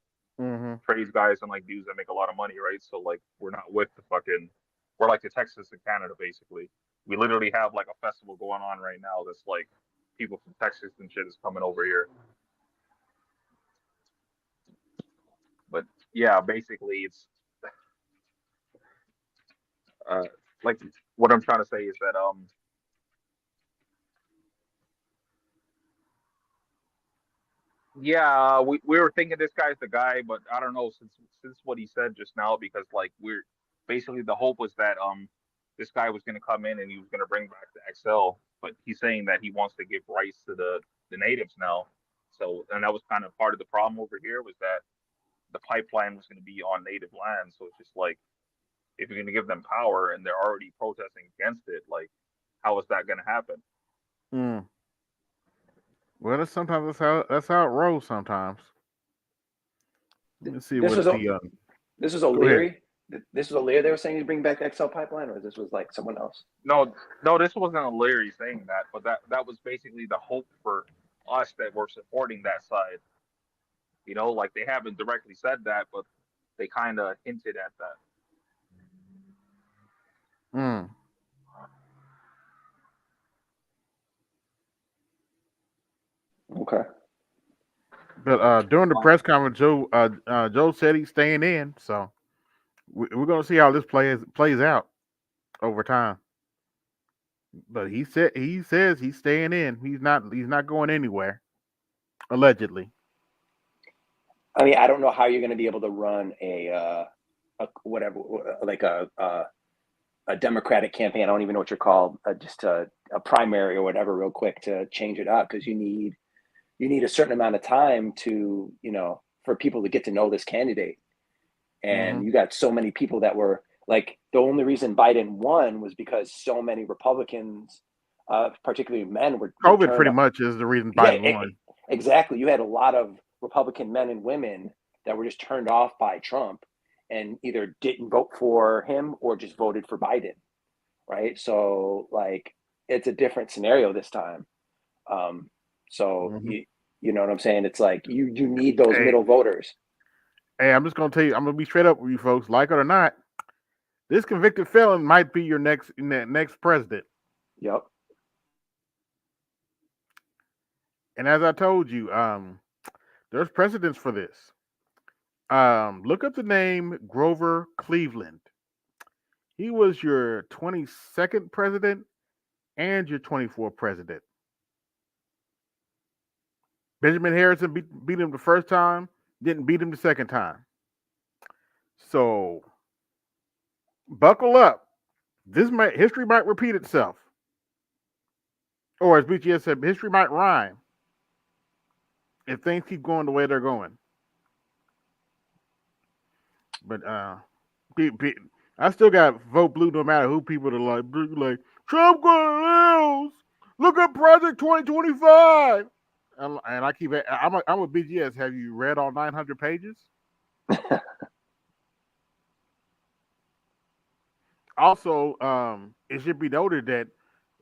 trades guys and like dudes that make a lot of money, right? So like we're not with the fucking, we're like the Texas and Canada basically. We literally have like a festival going on right now that's like people from Texas and shit is coming over here. But yeah, basically it's uh like what I'm trying to say is that yeah, we were thinking this guy's the guy, but I don't know, since what he said just now, because like we're basically, the hope was that this guy was gonna come in and he was gonna bring back the XL, but he's saying that he wants to give rights to the natives now. So, and that was kind of part of the problem over here, was that the pipeline was gonna be on native land. So it's just like, if you're gonna give them power and they're already protesting against it, like how is that gonna happen? Mm. Well, sometimes that's how it rolls. Sometimes. Let me see This what was the. this was Go ahead. O'Leary. This was O'Leary. They were saying he'd bring back the XL pipeline, or this was like someone else. No, this wasn't O'Leary saying that, but that was basically the hope for us that were supporting that side. You know, like they haven't directly said that, but they kind of hinted at that. Mm. Okay. But during the press conference, Joe said he's staying in. So we're gonna see how this plays out over time. But he says he's staying in. He's not going anywhere. Allegedly. I mean, I don't know how you're going to be able to run a whatever, like a Democratic campaign. I don't even know what you're called, just a primary or whatever, real quick to change it up, because you need a certain amount of time to, you know, for people to get to know this candidate. And you got so many people that were like, the only reason Biden won was because so many Republicans, particularly men, were COVID turned pretty up. much is the reason Yeah, Biden won. exactly. You had a lot of Republican men and women that were just turned off by Trump and either didn't vote for him or just voted for Biden, right? So like, it's a different scenario this time. So you know what I'm saying? It's like you need those Hey, middle voters. hey, I'm just gonna tell you. I'm gonna be straight up with you folks. Like it or not, this convicted felon might be your next president. Yep. And as I told you, there's precedence for this. Look up the name Grover Cleveland. He was your 22nd president and your 24th president. Benjamin Harrison beat him the first time, didn't beat him the second time. So buckle up. History might repeat itself. Or as BGS said, history might rhyme if things keep going the way they're going. But I still got vote blue no matter who people are like Trump gonna lose. Look at Project 2025. And I keep I'm a BGS. Have you read all 900 pages? Also, it should be noted that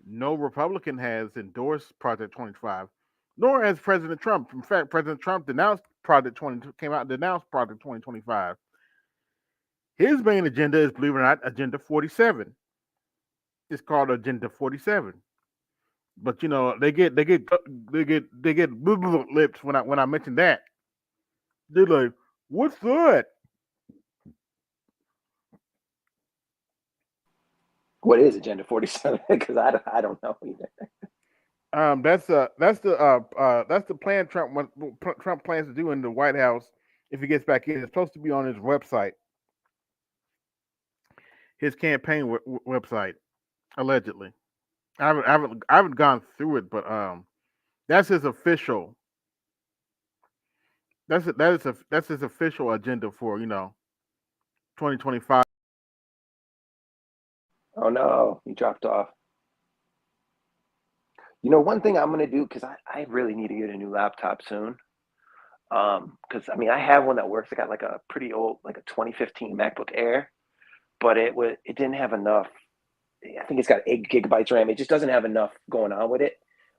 no Republican has endorsed Project 25, nor has President Trump. In fact, President Trump denounced Project 20 came out and denounced Project 2025. His main agenda is, believe it or not, Agenda 47. It's called Agenda 47. But they get lips when I mention that. They're like, "What's that?" What is Agenda 47? Because I don't know either. That's the plan Trump plans to do in the White House if he gets back in. It's supposed to be on his website, his campaign website, allegedly. I haven't gone through it, but that's his official. That's his official agenda for 2025. Oh no, he dropped off. One thing I'm gonna do because I really need to get a new laptop soon. Because I mean I have one that works. I got like a pretty old, like a 2015 MacBook Air, but it didn't have enough. I think it's got 8 gigabytes RAM. It just doesn't have enough going on with it.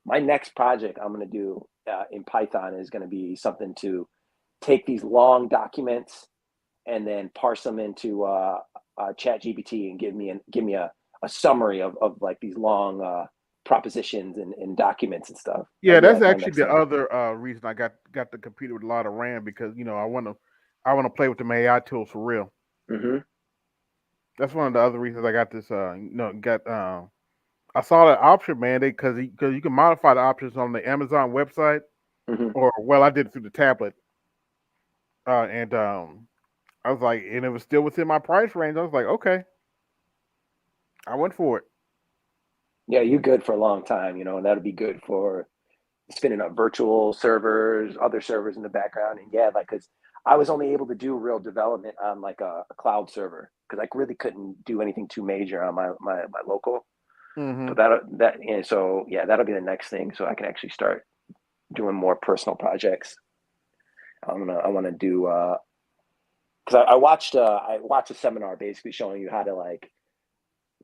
My next project I'm gonna do in Python is gonna be something to take these long documents and then parse them into Chat GPT and give me a summary of like these long propositions and documents and stuff. Yeah, That'd be that's like my actually next the thing. other reason I got the computer with a lot of RAM because I want to play with the AI tools for real. Hmm. That's one of the other reasons I got this. Got I saw that option, man, because you can modify the options on the Amazon website, Hmm. or well, I did it through the tablet, and I was like, and it was still within my price range. I was like, okay, I went for it. Yeah, you good for a long time, and that'll be good for spinning up virtual servers, other servers in the background. And yeah, like, because I was only able to do real development on like a cloud server because I really couldn't do anything too major on my local. Hmm. But and so yeah, that'll be the next thing. So I can actually start doing more personal projects. I want to do because I watched a seminar basically showing you how to like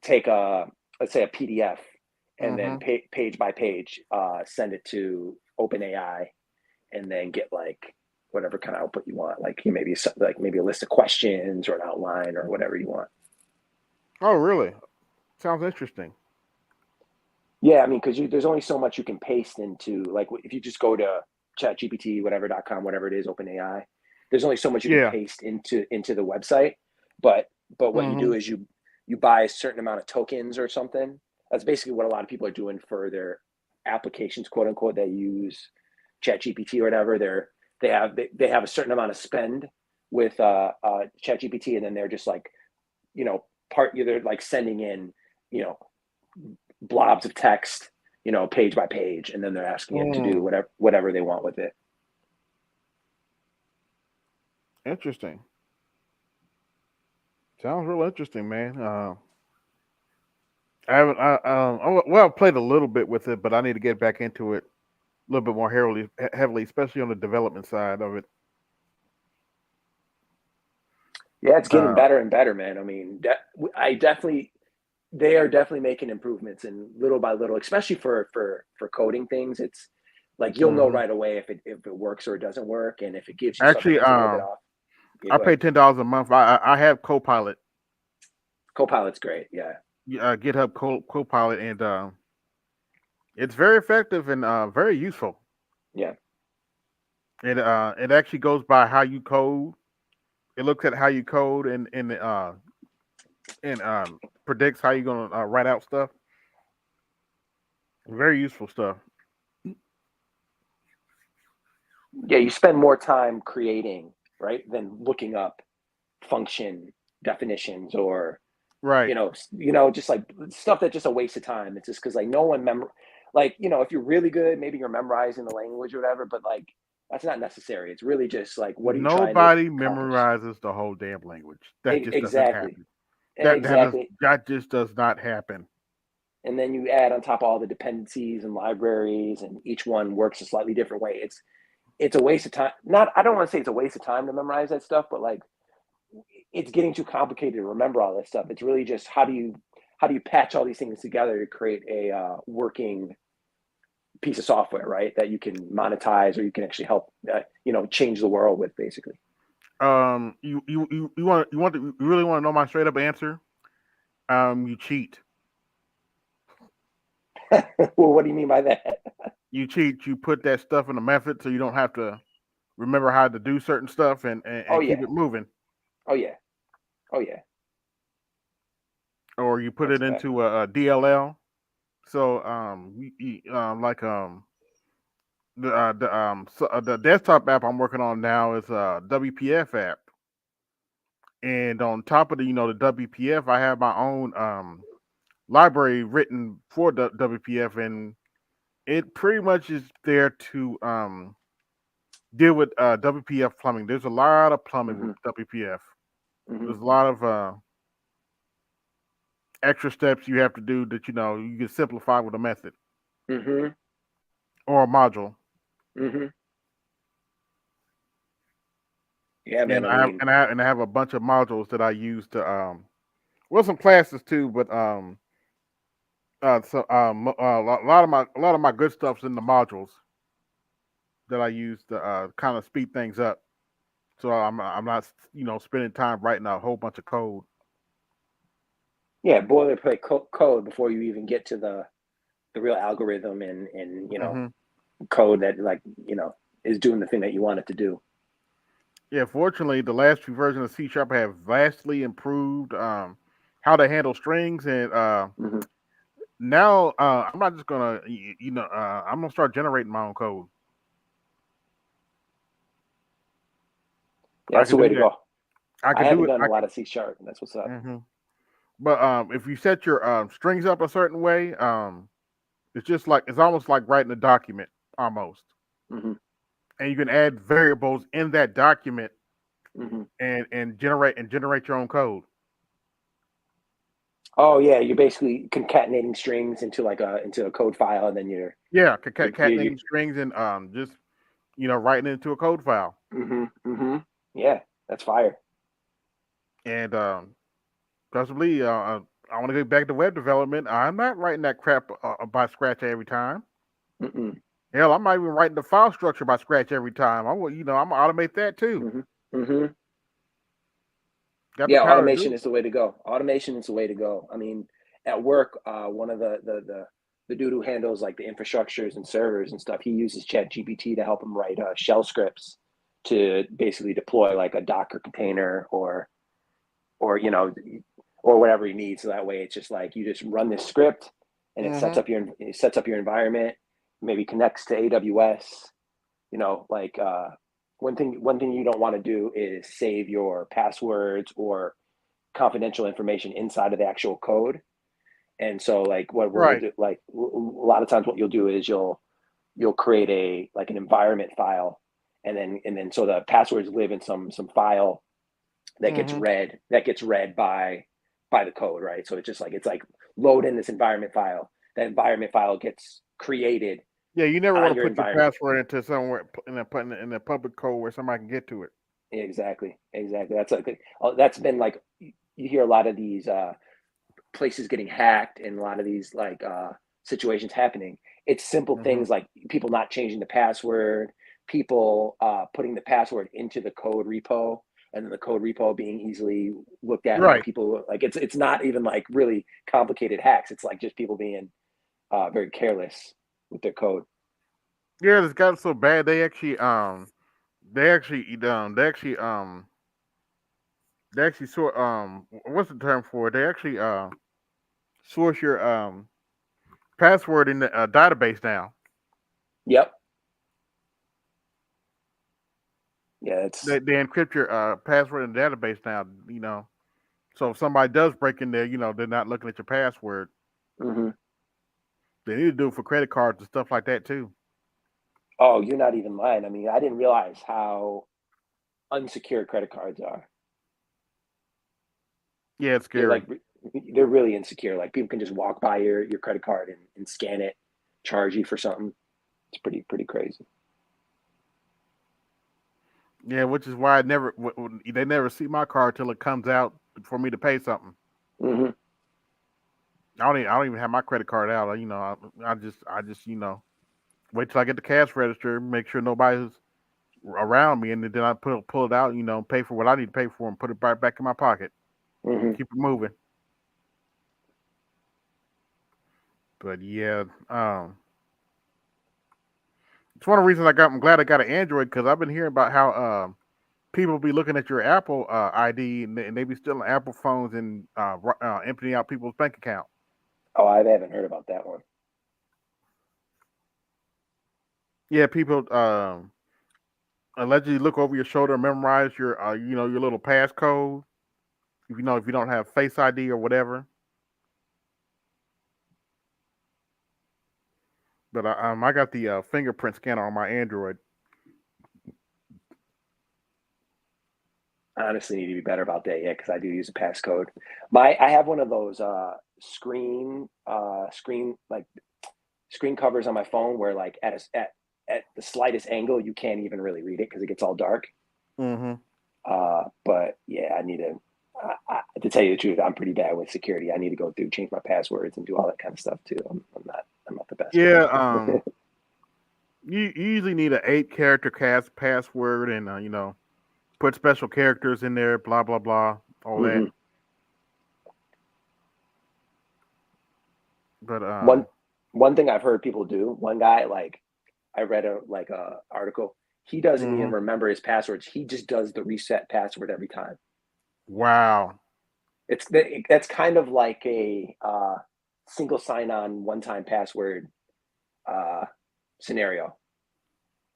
take a, let's say, a PDF and then Hmm. page by page send it to OpenAI and then get like whatever kind of output you want, maybe a list of questions or an outline or whatever you want. Oh, really? Sounds interesting. Yeah, I mean, because there's only so much you can paste into, like, if you just go to ChatGPT, whatever.com, whatever it is, OpenAI, there's only so much you can Yeah. paste into the website. But what you do Hmm. is you buy a certain amount of tokens or something. That's basically what a lot of people are doing for their applications, quote unquote, that use ChatGPT or whatever. They have a certain amount of spend with ChatGPT, and then they're just like, you know they're like sending in, you know blobs of text, page by page, and then they're asking it to do Mm, whatever they want with it. interesting. Sounds real interesting, man. I haven't. Well, I played a little bit with it, but I need to get back into it a little bit more heavily, especially on the development side of it. Yeah, it's getting Uh, better and better, man. I mean, I definitely they are definitely making improvements, and little by little, especially for coding things. It's like you'll know mhm. right away if it works or it doesn't work, and if it gives you something Actually, that's a little bit off. Yeah, I go ahead. pay $10 a month. I have Copilot, Copilot's great. Yeah, GitHub Copilot, and it's very effective and very useful. yeah, It actually goes by how you code. It looks at how you code and predicts how you're gonna write out stuff. Very useful stuff. yeah. You spend more time creating, right, than looking up function definitions or Right. just like stuff that's just a waste of time. It's just because like no one like, if you're really good, maybe you're memorizing the language or whatever, but like that's not necessary. It's really just like what are you trying to Nobody accomplish? memorizes the whole damn language. That just doesn't Exactly. happen. Exactly. That just does not happen. And then you add on top all the dependencies and libraries, and each one works a slightly different way. It's a waste of time. Not I don't want to say it's a waste of time to memorize that stuff, but like it's getting too complicated to remember all this stuff. It's really just how do you patch all these things together to create a working piece of software, right? That you can monetize or you can actually help, change the world with, basically. You really want to know my straight up answer? You cheat. Well, what do you mean by that? You cheat. You put that stuff in a method so you don't have to remember how to do certain stuff Oh and keep yeah. it moving. Oh yeah. Oh yeah. Or you put That's it a fact. into a DLL. So like the desktop app I'm working on now is a WPF app, and on top of the WPF, I have my own library written for the WPF, and it pretty much is there to deal with WPF plumbing. There's a lot of plumbing with Mm-hmm. WPF. Mm-hmm. There's a lot of extra steps you have to do that you can simplify with a method Mm-hmm. or a module. Mm-hmm. Yeah, man. And I I have mean, and I have a bunch of modules that I use to well, some classes too, but so a lot of my good stuff's in the modules that I use to kind of speed things up. So I'm not spending time writing a whole bunch of code. yeah, boilerplate code before you even get to the real algorithm and Hmm. code that is doing the thing that you want it to do. Yeah, fortunately, the last few versions of C# have vastly improved how to handle strings, and Mm-hmm. now I'm not just gonna I'm gonna start generating my own code. Yeah, I that's the can way do to that. go. I I can do haven't it. done I a lot of C sharp, and that's what's up. can. But if you set your strings up a certain way, it's just like it's almost like writing a document almost, Mm-hmm. and you can add variables in that document Mm-hmm. and generate your own code. Oh yeah, you're basically concatenating strings into into a code file, and then Yeah, you concatenating strings and just writing it into a code file. mm-hmm, mm-hmm. Yeah, that's fire. And possibly, I want to get back to web development. I'm not writing that crap by scratch every time. Mm-mm. Hell, I'm not even writing the file structure by scratch every time. I'm gonna automate that too. Mm-hmm. Mm-hmm. Got the Yeah, power to automation do is the way to go. Automation is the way to go. I mean, at work, one of the dude who handles like the infrastructures and servers and stuff, he uses Chat GPT to help him write shell scripts to basically deploy like a Docker container or or whatever he needs. So that way, it's just like you just run this script and it. Hmm. it sets up your environment, maybe connects to AWS. Like one thing you don't want to do is save your passwords or confidential information inside of the actual code. And so like what we'll Right. do, like a lot of times what you'll do is you'll create an environment file, and then so the passwords live in some file Hmm. that gets read by the code, right? So it's like load in this environment file. That environment file gets created Yeah, you never want on to your put your environment. password into somewhere in a public code where somebody can get to it. Exactly, exactly. That's been like you hear a lot of these places getting hacked and a lot of these situations happening. It's simple Hmm. things like people not changing the password, people putting the password into the code repo, and then the code repo being easily looked at by Right. people. Like it's not even like really complicated hacks. It's like just people being very careless with their code. Yeah, it's gotten so bad they actually they actually sort what's the term for it? They actually source your password in the database now. Yep. Yeah. It's They encrypt your password in the database now. So if somebody does break in there, they're not looking at your password. hmm They need to do it for credit cards and stuff like that too. Oh, you're not even lying. I mean, I didn't realize how unsecured credit cards are. Yeah, it's They're scary. they're really insecure. Like people can just walk by your credit card and scan it, charge you for something. It's pretty crazy. Yeah, which is why they never see my card till it comes out for me to pay something. Hmm. I don't even have my credit card out. I just wait till I get the cash register, make sure nobody's around me, and then I pull it out. Pay for what I need to pay for, and put it right back in my pocket. Hmm. Keep it moving. But yeah, it's one of the reasons I'm glad I got an Android because I've been hearing about how people be looking at your Apple ID and they be stealing Apple phones and emptying out people's bank account. Oh, I haven't heard about that one. Yeah, people allegedly look over your shoulder and memorize your your little passcode. If you don't have Face ID or whatever. But I got the fingerprint scanner on my Android. I honestly need to be better about that, yeah, because I do use a passcode. I have one of those screen covers on my phone where like at the slightest angle you can't even really read it because it gets all dark. Mm-hmm. But yeah, I need to tell you the truth, I'm pretty bad with security. I need to go through, change my passwords, and do all that kind of stuff too. I'm not the best. Yeah. You usually need an 8-character cast password, and put special characters in there. Blah blah blah. All that. Hmm. But One thing I've heard people do. One guy, like I read a article. He doesn't even mhm. remember his passwords. He just does the reset password every time. Wow. That's kind of like a single sign-on, one-time password uh, scenario,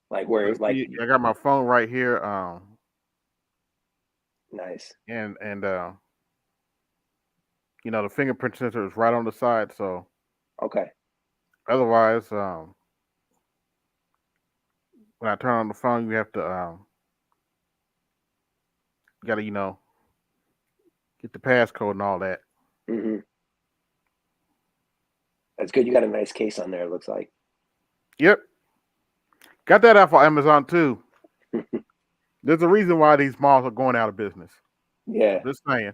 like where Let's see. I got my phone right here. Nice. And the fingerprint sensor is right on the side. So Okay. otherwise, when I turn on the phone, you have to you gotta get the passcode and all that. Hmm. That's good. You got a nice case on there. It looks like. Yep. Got that off of Amazon too. There's a reason why these malls are going out of business. Yeah, Just saying.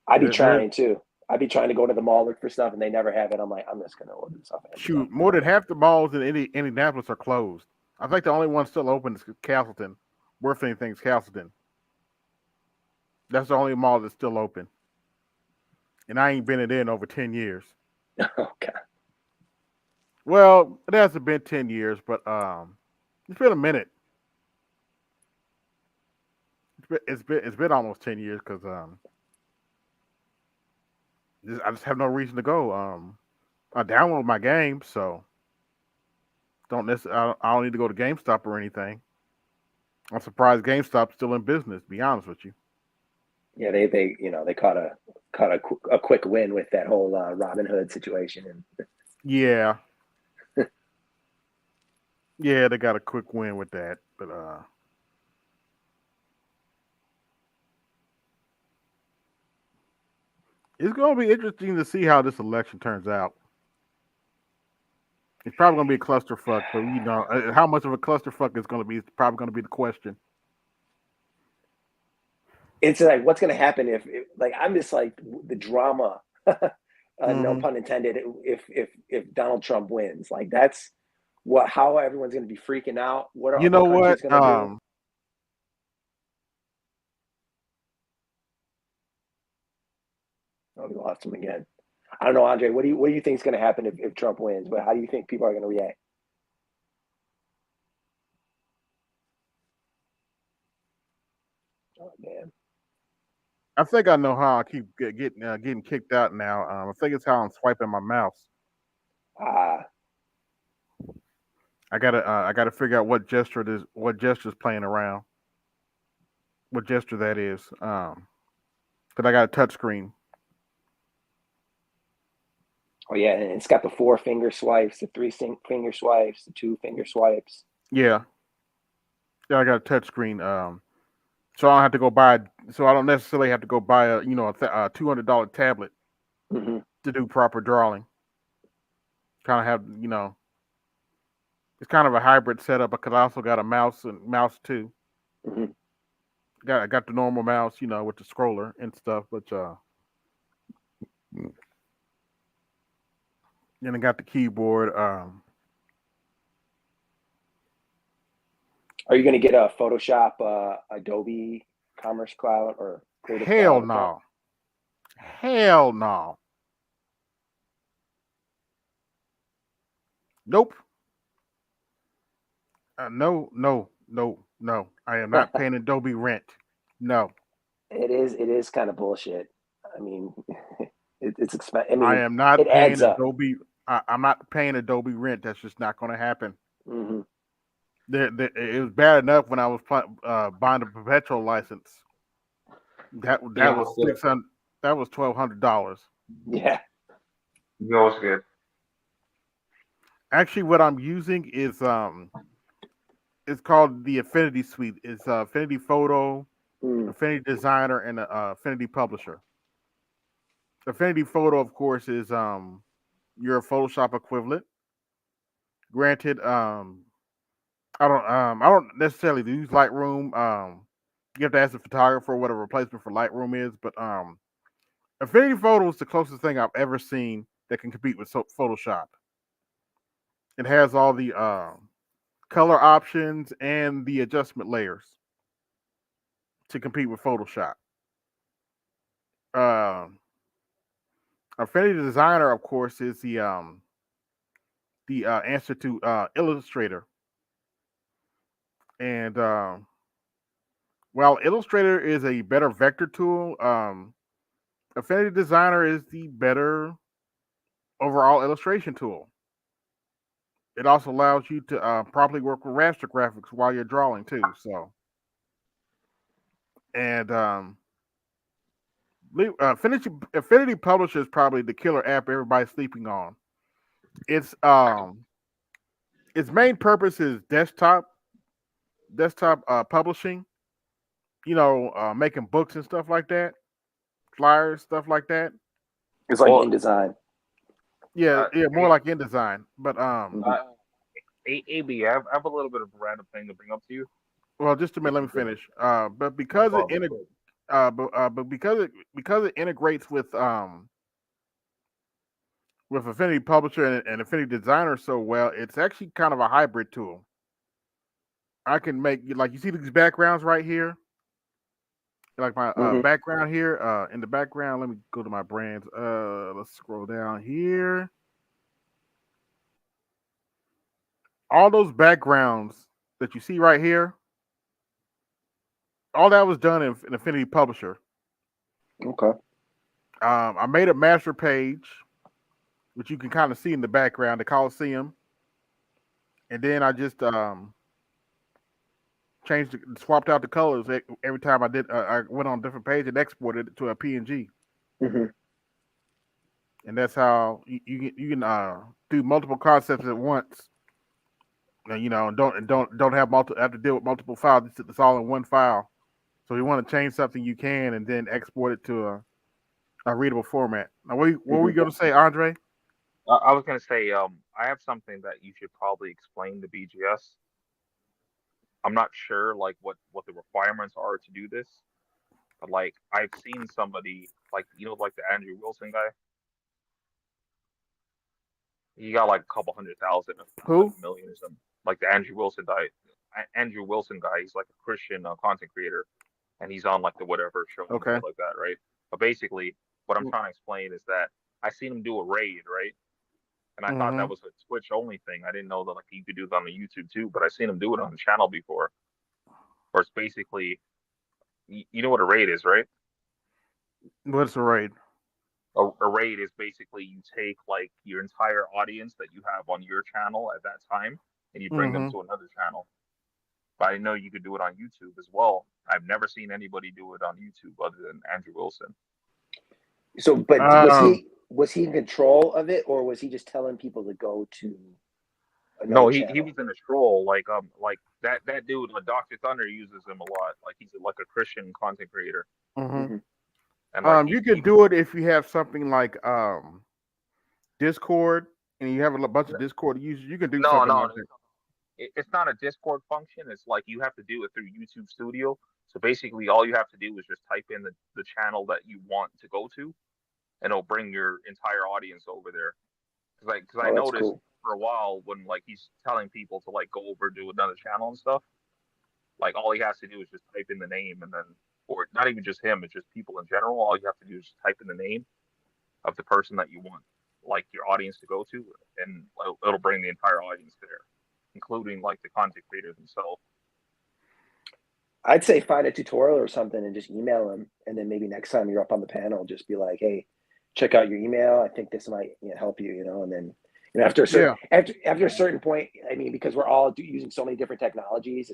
I'd be There, trying too. I'd be trying to go to the mall, look for stuff, and they never have it. I'm like, I'm just gonna order this off Amazon. shoot, more than half the malls in Indianapolis are closed. I think the only one still open is Castleton. Worth anything's Castleton. That's the only mall that's still open. And I ain't been in over 10 years. Oh God. Well, it hasn't been 10 years, but it's been a minute. It's been almost 10 years because I just have no reason to go. I download my games, so I don't need to go to GameStop or anything. I'm surprised GameStop's still in business. To be honest with you. Yeah, they caught a quick win with that whole Robin Hood situation, and Yeah, yeah, they got a quick win with that, but it's going to be interesting to see how this election turns out. It's probably going to be a clusterfuck, but how much of a clusterfuck is going to be is probably going to be the question. it's like what's gonna happen if like I'm just like the drama, no Hmm. pun intended. If Donald Trump wins, like that's how everyone's gonna be freaking out. What are You other know what? countries gonna do? Oh, we lost him again. I don't know, Andre. What do you think is going to happen if Trump wins? But how do you think people are going to react? Oh man. I think I know how I keep getting kicked out now. I think it's how I'm swiping my mouse. Ah, I gotta figure out what gesture's playing around, what gesture that is. Cause I got a touch screen. oh yeah, and it's got the 4 finger swipes, the finger swipes, the 2 finger swipes. Yeah, yeah, I got a touch screen. So I don't have to go buy so I don't necessarily have to go buy a $200 tablet Hmm. to do proper drawing. Kind of have it's kind of a hybrid setup because I also got a mouse too. Hmm. I got the normal mouse, with the scroller and stuff, but then I got the keyboard. Are you going to get a Photoshop, Adobe Commerce Cloud or Creative Hell Cloud account? no, hell no, nope. No, no, no, no. I am not paying Adobe rent. No, It is kind of bullshit. I mean, it's expensive. I I mean, am not it paying adds up. Adobe. I'm not paying Adobe rent. That's just not going to happen. Hmm. It was bad enough when I was buying a perpetual license. That Yo, was what's good? 600. That was $1,200. Yeah. Yo, what's good? Actually, what I'm using is it's called the Affinity Suite. It's Affinity Photo, Mm. Affinity Designer, and Affinity Publisher. Affinity Photo, of course, is your Photoshop equivalent. Granted, I don't necessarily use Lightroom. You have to ask the photographer what a replacement for Lightroom is, but Affinity Photo is the closest thing I've ever seen that can compete with Photoshop. It has all the color options and the adjustment layers to compete with Photoshop. Um Affinity Designer, of course, is the answer to Illustrator, and while Illustrator is a better vector tool, Affinity Designer is the better overall illustration tool. It also allows you to properly work with raster graphics while you're drawing too. So, and Affinity Publisher is probably the killer app everybody's sleeping on. It's its main purpose is desktop publishing. Making books and stuff like that, flyers, stuff like that. It's like Well, InDesign. Yeah, uh, yeah, more A- like InDesign. But Hmm. uh, AB, I have a little bit of a random thing to bring up to you, well, just a minute, if let you me could. finish. But No because problem. because it integrates with Affinity Publisher and Affinity Designer so well, it's actually kind of a hybrid tool. I can make like you see these backgrounds right here, like my Hmm. background here. In the background, let me go to my brands. Let's scroll down here. All those backgrounds that you see right here, all that was done in Affinity Publisher. Okay. I made a master page, which you can kind of see in the background, the Colosseum, and then I just swapped out the colors every time I did. I went on a different page and exported it to a PNG, Hmm. and that's how you can do multiple concepts at once. And, don't have to deal with multiple files. It's all in one file. So if you want to change something, you can, and then export it to a readable format. Now, what were Hmm. you going to say, Andre? I was gonna say, I have something that you should probably explain to BGS. I'm not sure like what the requirements are to do this, but like I've seen somebody like like the Andrew Wilson guy. He got like a couple 100,000, if not like Who? a million or something. Like the Andrew Wilson guy. Andrew Wilson guy. He's like a Christian content creator, and he's on like the whatever show and Okay. shit like that, right? But basically, what I'm trying to explain is that I seen him do a raid, right? And I thought that Mm-hmm. was a Twitch only thing. I didn't know that like you could do it on the YouTube too, but I seen him do it on the channel before. Where it's basically, you know what a raid is, right? What's the raid? A raid is basically you take like your entire audience that you have on your channel at that time, and you bring them Mm-hmm. to another channel. But I know you could do it on YouTube as well. I've never seen anybody do it on YouTube other than Andrew Wilson. So, but Um, was he in control of it, or was he just telling people to go to another No, he channel. was in a troll. Like that dude, Doctor Thunder uses him a lot. Like he's like a Christian content creator, Hmm. Hmm. and like You can do it if you have something like Discord, and you have a bunch of Discord users. You can do no, something no, like that. it's not a Discord function. It's like you have to do it through YouTube Studio. So basically, all you have to do is just type in the channel that you want to go to, and it'll bring your entire audience over there. Because I Oh, that's noticed cool. for a while when like he's telling people to like go over to another channel and stuff, like all he has to do is just type in the name and then, or not even just him, it's just people in general. All you have to do is just type in the name of the person that you want, like your audience to go to, and it'll bring the entire audience there, including like the content creators themselves. I'd say find a tutorial or something and just email them, and then maybe next time you're up on the panel, just be like, "Hey, check out your email. I think this might help you." And then after a certain Yeah, after a certain point, I mean, because we're all using so many different technologies,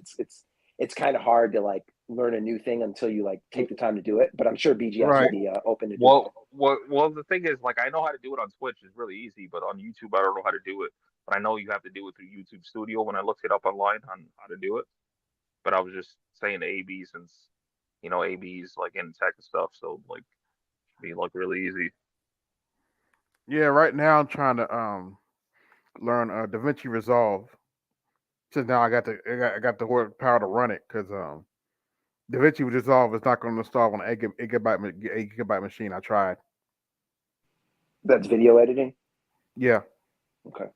it's kind of hard to like learn a new thing until you like take the time to do it. But I'm sure BGS right. would be open to doing it. Well, the thing is, like, I know how to do it on Twitch. It's really easy, but on YouTube, I don't know how to do it. But I know you have to do it through YouTube Studio. When I looked it up online on how to do it, but I was just saying to AB since AB's like in tech and stuff, so like be like really easy. Yeah, right now I'm trying to learn DaVinci Resolve. Since now I got the power to run it because DaVinci Resolve is not going to install on an 8 gigabyte machine. I tried. That's video editing. Yeah. Okay.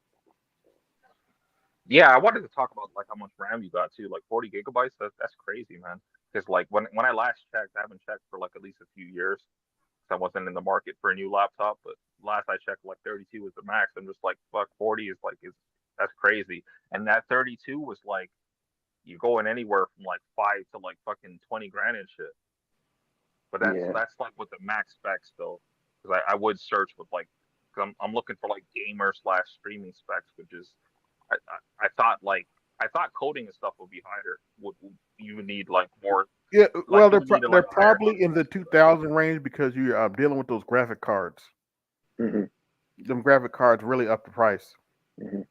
Yeah, I wanted to talk about like how much RAM you got too, like 40 gigabytes. That's crazy, man. Because like when I last checked, I haven't checked for like at least a few years. 'Cause I wasn't in the market for a new laptop, but last I checked, like 32 was the max. I'm just like, fuck, 40 is that's crazy. And that 32 was like you're going anywhere from like 5 to like fucking 20 grand and shit. But Yeah. that's like with the max specs though, because I would search with like, cause I'm looking for like gamer slash streaming specs, which is I thought like I thought coding and stuff would be higher. Would you would need like more, Yeah. like Well, you would need they're like a higher probably in the 2000 range because you're dealing with those graphic cards. Hmm. Them graphic cards really up the price. Hmm.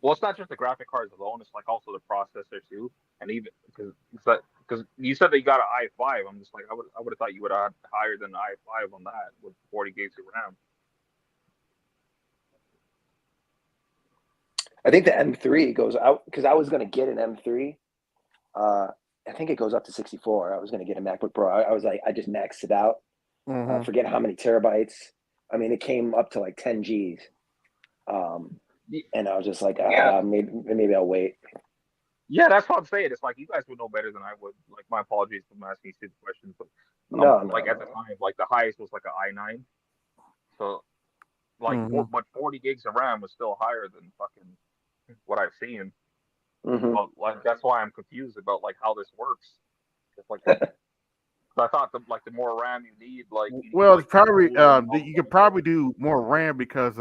well, it's not just the graphic cards alone; it's like also the processor too, and even because you said that you got an i5. I'm just like I would have thought you would have higher than the i5 on that with 40 gigs of RAM. I think the M3 goes out because I was going to get an M3. I think it goes up to 64. I was going to get a MacBook Pro. I was like, I just maxed it out. Hmm. Forget how many terabytes. I mean, it came up to like 10 Gs. And I was just like, Yeah, maybe I'll wait. yeah, that's what I'm saying. It's like you guys would know better than I would. Like my apologies for asking you stupid questions, but No, like at the no. time, like the highest was like an i9. So like Hmm. but 40 gigs of RAM was still higher than fucking what I've seen. Hmm. But like that's why I'm confused about like how this works. It's like I thought the more RAM you need, like you need Well, it's like probably cooler and all you this could other shit. probably do more RAM because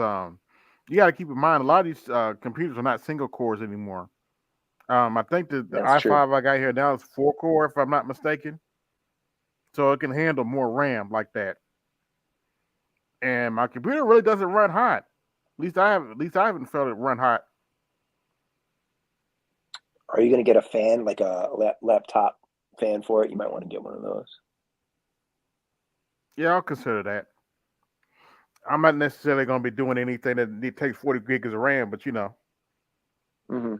you got to keep in mind a lot of these computers are not single cores anymore. I think the That's true. i5 I got here now is 4 core if I'm not mistaken, so it can handle more RAM like that. And my computer really doesn't run hot. At least I haven't felt it run hot. Are you going to get a fan, like a laptop fan for it? You might want to get one of those. Yeah, I'll consider that. I'm not necessarily going to be doing anything that takes 40 gigs of RAM, but Hmm.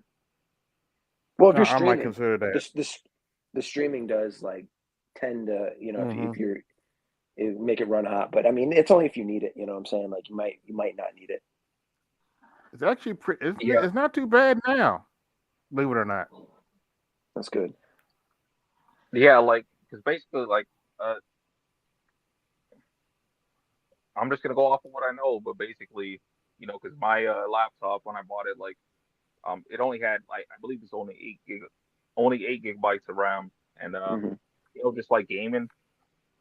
Well, if you're I might streaming, consider that. the streaming does like tend to, Hmm. if you're make it run hot. But I mean, it's only if you need it. You know what I'm saying? Like you might not need it. It's actually Yeah, it's not too bad now, believe it or not. That's good. yeah, like because basically like uh, I'm just gonna go off of what I know, but basically because my laptop when I bought it like it only had like I believe it's only 8 gigabytes of RAM, and Hmm. just like gaming,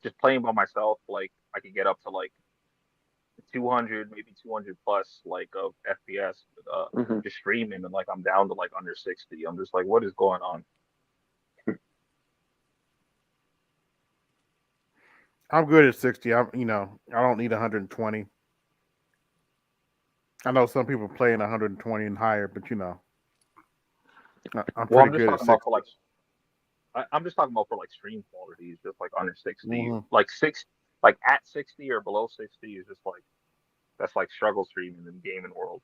just playing by myself, like I could get up to like 200, maybe 200 plus like of FPS, Hmm. just streaming, and like I'm down to like under 60. I'm just like, what is going on? I'm good at 60. I don't need 120. I know some people playing 120 and higher, but I'm Well, pretty I'm just good at talking about 60. for like I'm just talking about for like stream quality, just like under 60, Hmm. like like at 60 or below 60 is just like that's like struggle streaming in the gaming world.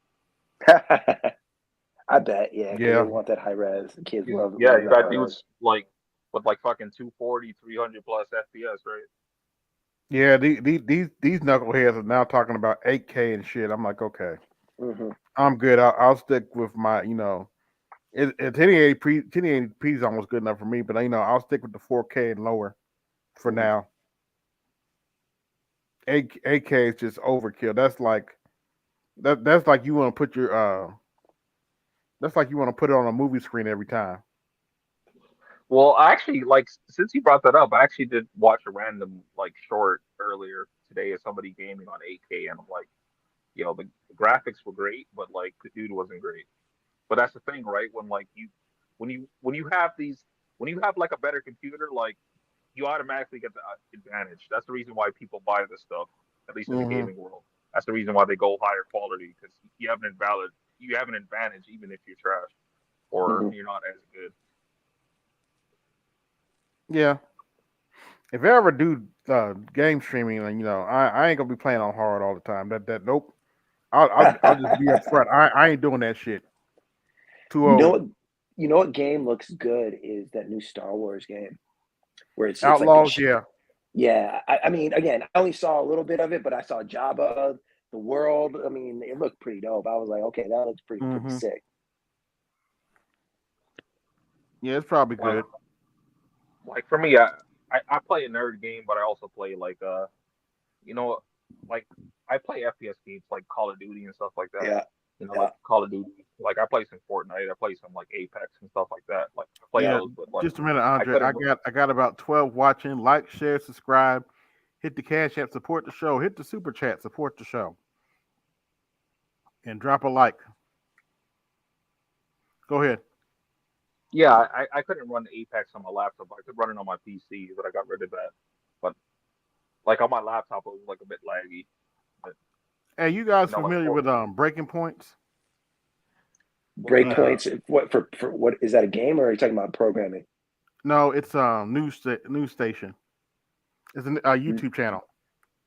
I bet, yeah, because they Yeah, want that high res. The kids Yeah, love you that high got res. dudes like with like fucking 240, 300 plus FPS, right? yeah. These knuckleheads are now talking about 8K and shit. I'm like, okay, Hmm. I'm good. I'll stick with my, 1080p is almost good enough for me, but I'll stick with the 4K and lower for Hmm. now. 8K is just overkill. That's like you want to put your that's like you want to put it on a movie screen every time. Well, I actually like since you brought that up, I actually did watch a random like short earlier today of somebody gaming on 8K, and I'm like, the graphics were great, but like the dude wasn't great. But that's the thing, right? When like when you have these when you have like a better computer, like you automatically get the advantage. That's the reason why people buy this stuff, at least in the Hmm. gaming world. That's the reason why they go higher quality because you have an advantage even if you're trash or Hmm. you're not as good. Yeah. If I ever do game streaming, then I ain't gonna be playing on hard all the time. That nope. I'll just be upfront. I ain't doing that shit. Too You know old. what? You know what game looks good is that new Star Wars game where it's like Outlaws, yeah. yeah. I mean, again, I only saw a little bit of it, but I saw Jabba, the world. I mean, it looked pretty dope. I was like, okay, that looks pretty Hmm. sick. Yeah, it's probably Like good. like for me, I play a nerd game, but I also play like you know like I play FPS games like Call of Duty and stuff like that. Yeah, Like yeah, Call of Duty. Like I play some Fortnite. I play some like Apex and stuff like that. Like I play yeah. Yeah, those, but like just a minute, I Andre. couldn't. I got about 12 watching. Like, share, subscribe. Hit the Cash App, support the show. Hit the Super Chat, support the show. And drop a like. Go ahead. Yeah, I couldn't run Apex on my laptop. I could run it on my PC, but I got rid of that. But like on my laptop, it was like a bit laggy. But Hey, you guys like familiar with Breaking Points? what's that? Breakpoints. What for? What is that a game or are you talking about programming? No, it's news station. It's a N- YouTube channel.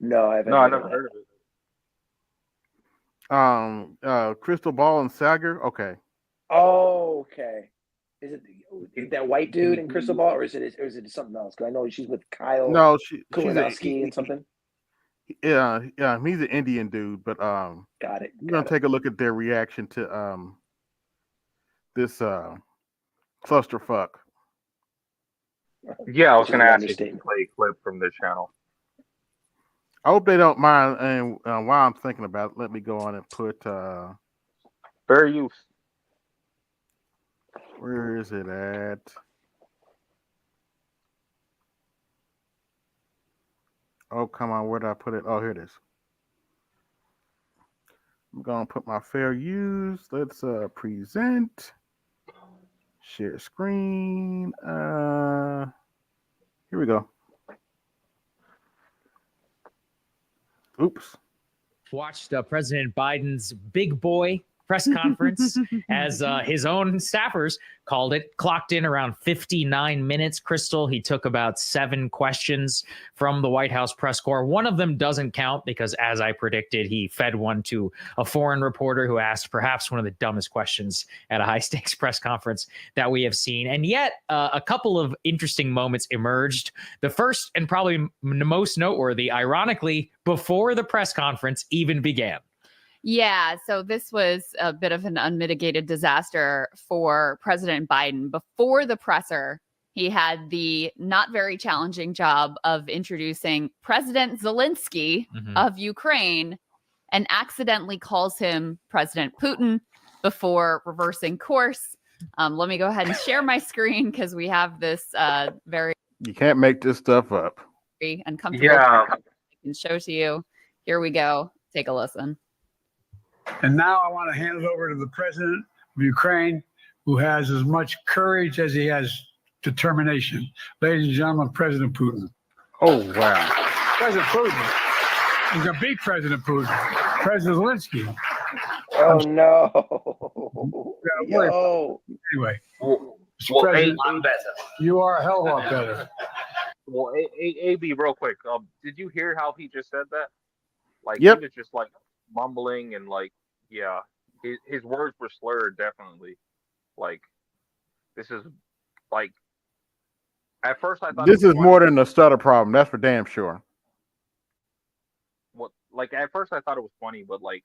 No, I No, haven't I heard of never that. heard of it. Crystal Ball and Sager. Okay. Oh, okay. Is Can, it that white can dude you in can Crystal you Ball, or is it something else? Because I know she's with Kyle No, she's a Kulinowski and something. yeah, he's an Indian dude, but Got it. we're gonna Got it. take a look at their reaction to this clusterfuck. Yeah, I was Which is gonna an ask you if you could understatement. play a clip from this channel. I hope they don't mind. And while I'm thinking about it, let me go on and put Fair use. where is it at? Oh, come on, where did I put it? Oh, here it is. I'm gonna put my fair use. Let's present, share screen. Here we go. Oops. Watched President Biden's big boy press conference as his own staffers called it, clocked in around 59 minutes. Crystal, he took about 7 questions from the White House press corps. One of them doesn't count because, as I predicted, he fed one to a foreign reporter who asked perhaps one of the dumbest questions at a high stakes press conference that we have seen. And yet a couple of interesting moments emerged. The first and probably most noteworthy, ironically, before the press conference even began. Yeah, so this was a bit of an unmitigated disaster for President Biden. Before the presser, he had the not very challenging job of introducing President Zelensky of Ukraine and accidentally calls him President Putin before reversing course. Let me go ahead and share my screen because we have this very You can't make this stuff up. uncomfortable. Yeah. I can show to you. Here we go. Take a listen. And now I want to hand it over to the president of Ukraine, who has as much courage as he has determination. Ladies and gentlemen, President Putin. Oh, wow. President Putin. He's going to beat President Putin. President Zelensky. Oh no. Yo. Anyway, Well, Mr. well, President, better. you are a hell of a lot better. Well, AB, real quick. Did you hear how he just said that? Like Yep. he was just like mumbling and like, yeah, his words were slurred. Definitely. Like this is like at first I thought it This was is more funny. than a stutter problem. That's for damn sure. What like at first I thought it was funny, but like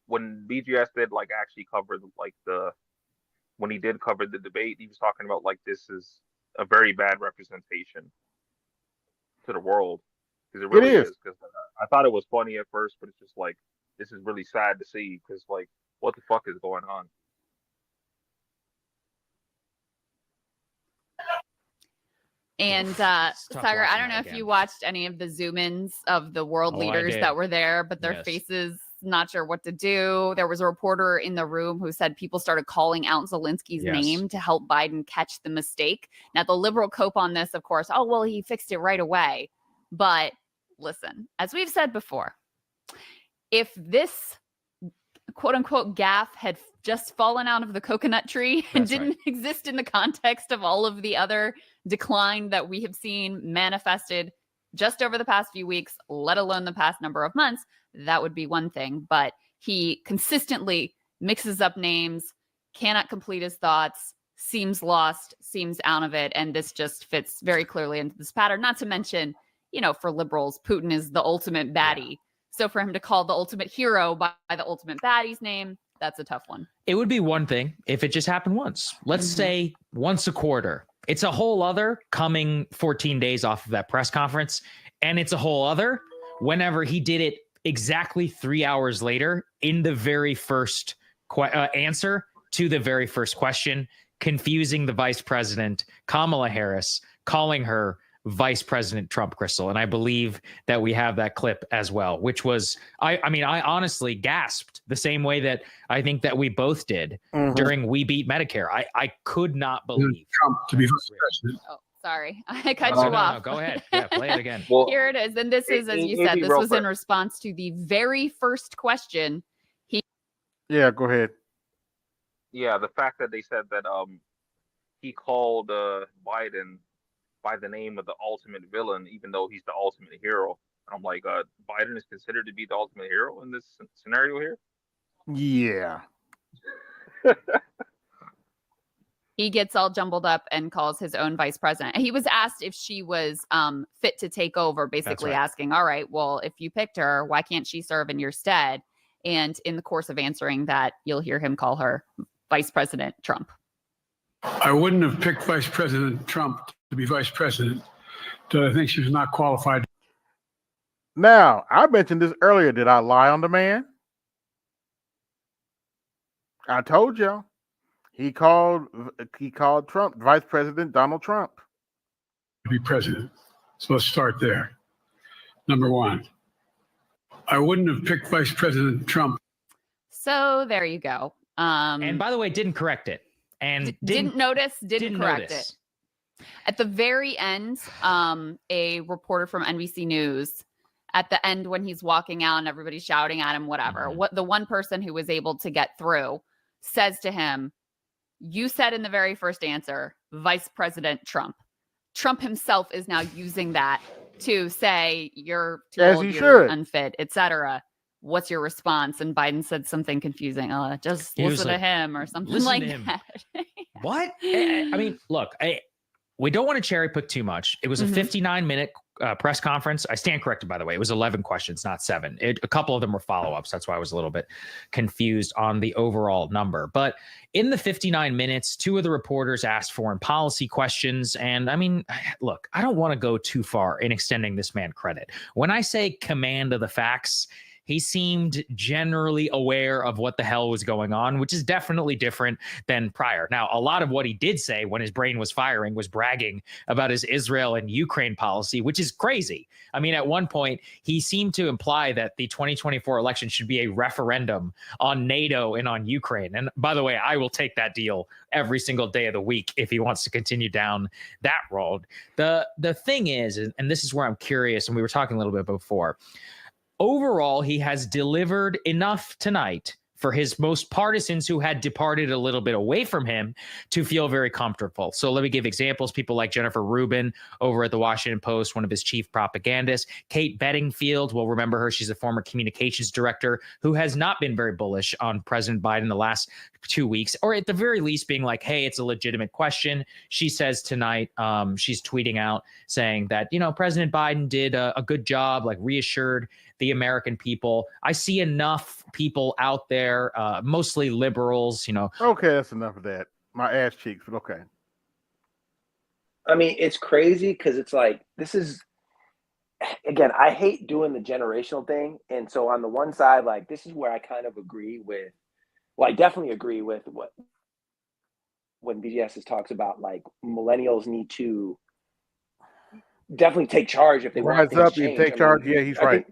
when BGS did like actually cover like the when he did cover the debate, he was talking about like this is a very bad representation to the world because it It really is. is. Because I thought it was funny at first, but it's just like this is really sad to see because like what the fuck is going on? And tough Sagar, I watching don't know that if you again. watched any of the zoom-ins of the world Oh, I leaders did. that were there, but their Yes. faces not sure what to do. There was a reporter in the room who said people started calling out Zelensky's Yes. name to help Biden catch the mistake. Now, the liberal cope on this, of course, oh, well, he fixed it right away. But listen, as we've said before, if this quote unquote gaffe had just fallen out of the coconut tree and That's right. didn't exist in the context of all of the other decline that we have seen manifested just over the past few weeks, let alone the past number of months, that would be one thing. But he consistently mixes up names, cannot complete his thoughts, seems lost, seems out of it. And this just fits very clearly into this pattern. Not to mention, you know, for liberals, Putin is the ultimate baddie. So for him to call the ultimate hero by the ultimate baddie's name, that's a tough one. It would be one thing if it just happened once. Let's say once a quarter. It's a whole other coming 14 days off of that press conference. And it's a whole other whenever he did it exactly 3 hours later in the very first answer to the very first question, confusing the vice president, Kamala Harris, calling her Vice President Trump, Crystal. And I believe that we have that clip as well, which was, I mean, I honestly gasped the same way that I think that we both did during We Beat Medicare. I could not believe Trump to be vice president. Oh, sorry. I cut No, you no, off. no, go ahead. Yeah, play it again. Well, Here it is. And this is, as you said, maybe this real was quick. in response to the very first question. Yeah, go ahead. Yeah, the fact that they said that he called Biden by the name of the ultimate villain, even though he's the ultimate hero. I'm like, Biden is considered to be the ultimate hero in this scenario here. Yeah. He gets all jumbled up and calls his own vice president. He was asked if she was fit to take over, basically right. asking, all right, well, if you picked her, why can't she serve in your stead? And in the course of answering that, you'll hear him call her Vice President Trump. I wouldn't have picked Vice President Trump to be vice president, so I think she was not qualified. Now, I mentioned this earlier. Did I lie on the man? I told y'all. He called Trump, Vice President Donald Trump. To be president. So let's start there. Number one, I wouldn't have picked Vice President Trump. So there you go. And by the way, didn't correct it. And didn't notice, didn't correct notice. it. At the very end, a reporter from NBC News, at the end when he's walking out and everybody's shouting at him, whatever, what the one person who was able to get through says to him, you said in the very first answer, Vice President Trump. Trump himself is now using that to say you're too As old, he you're should. unfit, etc. What's your response? And Biden said something confusing. Just He was listen to like, him or something "Listen like to him." that. What? I mean, look, we don't want to cherry pick too much. It was a 59-minute press conference. I stand corrected, by the way. It was 11 questions, not 7. A couple of them were follow-ups. That's why I was a little bit confused on the overall number. But in the 59 minutes, 2 of the reporters asked foreign policy questions. And I mean, look, I don't want to go too far in extending this man credit. When I say command of the facts, he seemed generally aware of what the hell was going on, which is definitely different than prior. Now, a lot of what he did say when his brain was firing was bragging about his Israel and Ukraine policy, which is crazy. I mean, at one point, he seemed to imply that the 2024 election should be a referendum on NATO and on Ukraine. And by the way, I will take that deal every single day of the week if he wants to continue down that road. The thing is, and this is where I'm curious, and we were talking a little bit before, overall, he has delivered enough tonight for his most partisans who had departed a little bit away from him to feel very comfortable. So let me give examples. People like Jennifer Rubin over at the Washington Post, one of his chief propagandists. Kate Bedingfield, we'll remember her. She's a former communications director who has not been very bullish on President Biden the last 2 weeks, or at the very least being like, hey, it's a legitimate question. She says tonight, she's tweeting out saying that, President Biden did a good job, like reassured the American people. I see enough people out there, mostly liberals, Okay, that's enough of that. My ass cheeks, but okay. I mean, it's crazy because it's like, this is, again, I hate doing the generational thing. And so on the one side, like, this is where I kind of agree with, well, I definitely agree with when BGS talks about, like, millennials need to definitely take charge if they want Rise things up to and change. take charge. Yeah, he's right.